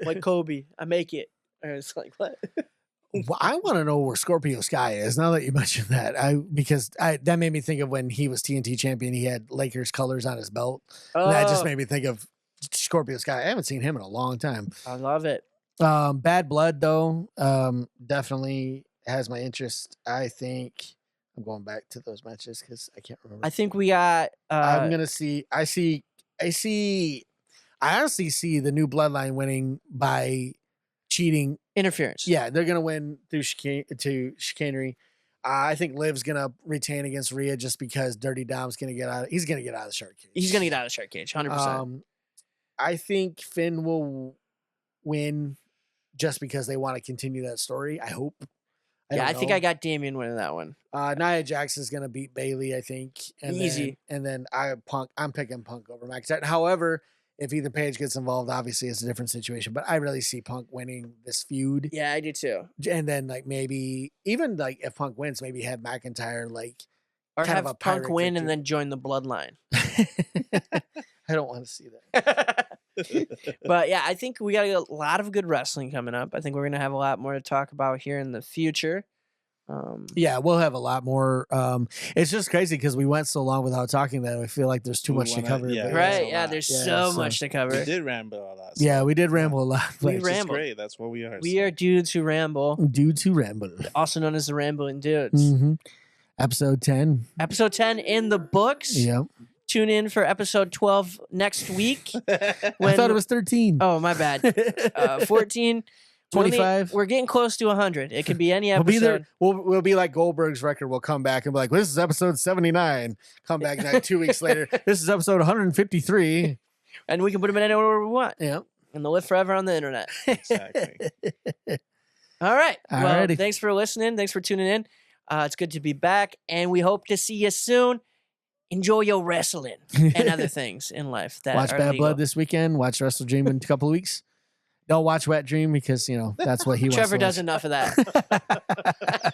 like Kobe. I make it." And it's like, what? Well, I want to know where Scorpio Sky is now that you mentioned that. Because that made me think of when he was TNT champion. He had Lakers colors on his belt. Oh. That just made me think of Scorpio Sky. I haven't seen him in a long time. I love it. Bad Blood though, definitely has my interest. I think I'm going back to those matches because I can't remember. I think we got. I'm gonna see. I honestly see the new Bloodline winning by cheating. Interference. Yeah, they're gonna win through chicanery. I think Liv's gonna retain against Rhea just because Dirty Dom's gonna get out. He's gonna get out of the shark cage. He's gonna get out of the shark cage. 100%. I think Finn will win just because they want to continue that story. I hope. I think I got Damian winning that one. Nia Jackson's gonna beat Bayley, I think. Easy. And then I'm picking Punk over McIntyre. However, if Ethan Page gets involved, obviously it's a different situation. But I really see Punk winning this feud. Yeah, I do too. And then like maybe even like if Punk wins, maybe have McIntyre like or kind have of a Punk win victory. And then join the Bloodline. I don't want to see that. But yeah, I think we got a lot of good wrestling coming up. I think we're gonna have a lot more to talk about here in the future. Yeah, we'll have a lot more. It's just crazy because we went so long without talking that I feel like there's too much to cover. Yeah, right? Yeah, there's so much to cover. We did ramble a lot. So. Yeah, we did ramble a lot. We ramble. Great. That's what we are. We are dudes who ramble. Dudes who ramble. Also known as the Rambling Dudes. Mm-hmm. Episode 10. Episode 10 in the books. Yep. Tune in for episode 12 next week. I thought it was 13. Oh, my bad. 14. 25. We're getting close to 100. It could be any episode. We'll be like Goldberg's record. We'll come back and be like, this is episode 79. Come back like 2 weeks later. This is episode 153. And we can put them in any order we want. Yeah. And they'll live forever on the internet. Exactly. All right. Alrighty. Well, thanks for listening. Thanks for tuning in. It's good to be back. And we hope to see you soon. Enjoy your wrestling and other things in life. Watch Bad Blood this weekend. Watch Wrestle Dream in a couple of weeks. Don't watch Wet Dream because, that's what he wants. Trevor does enough of that.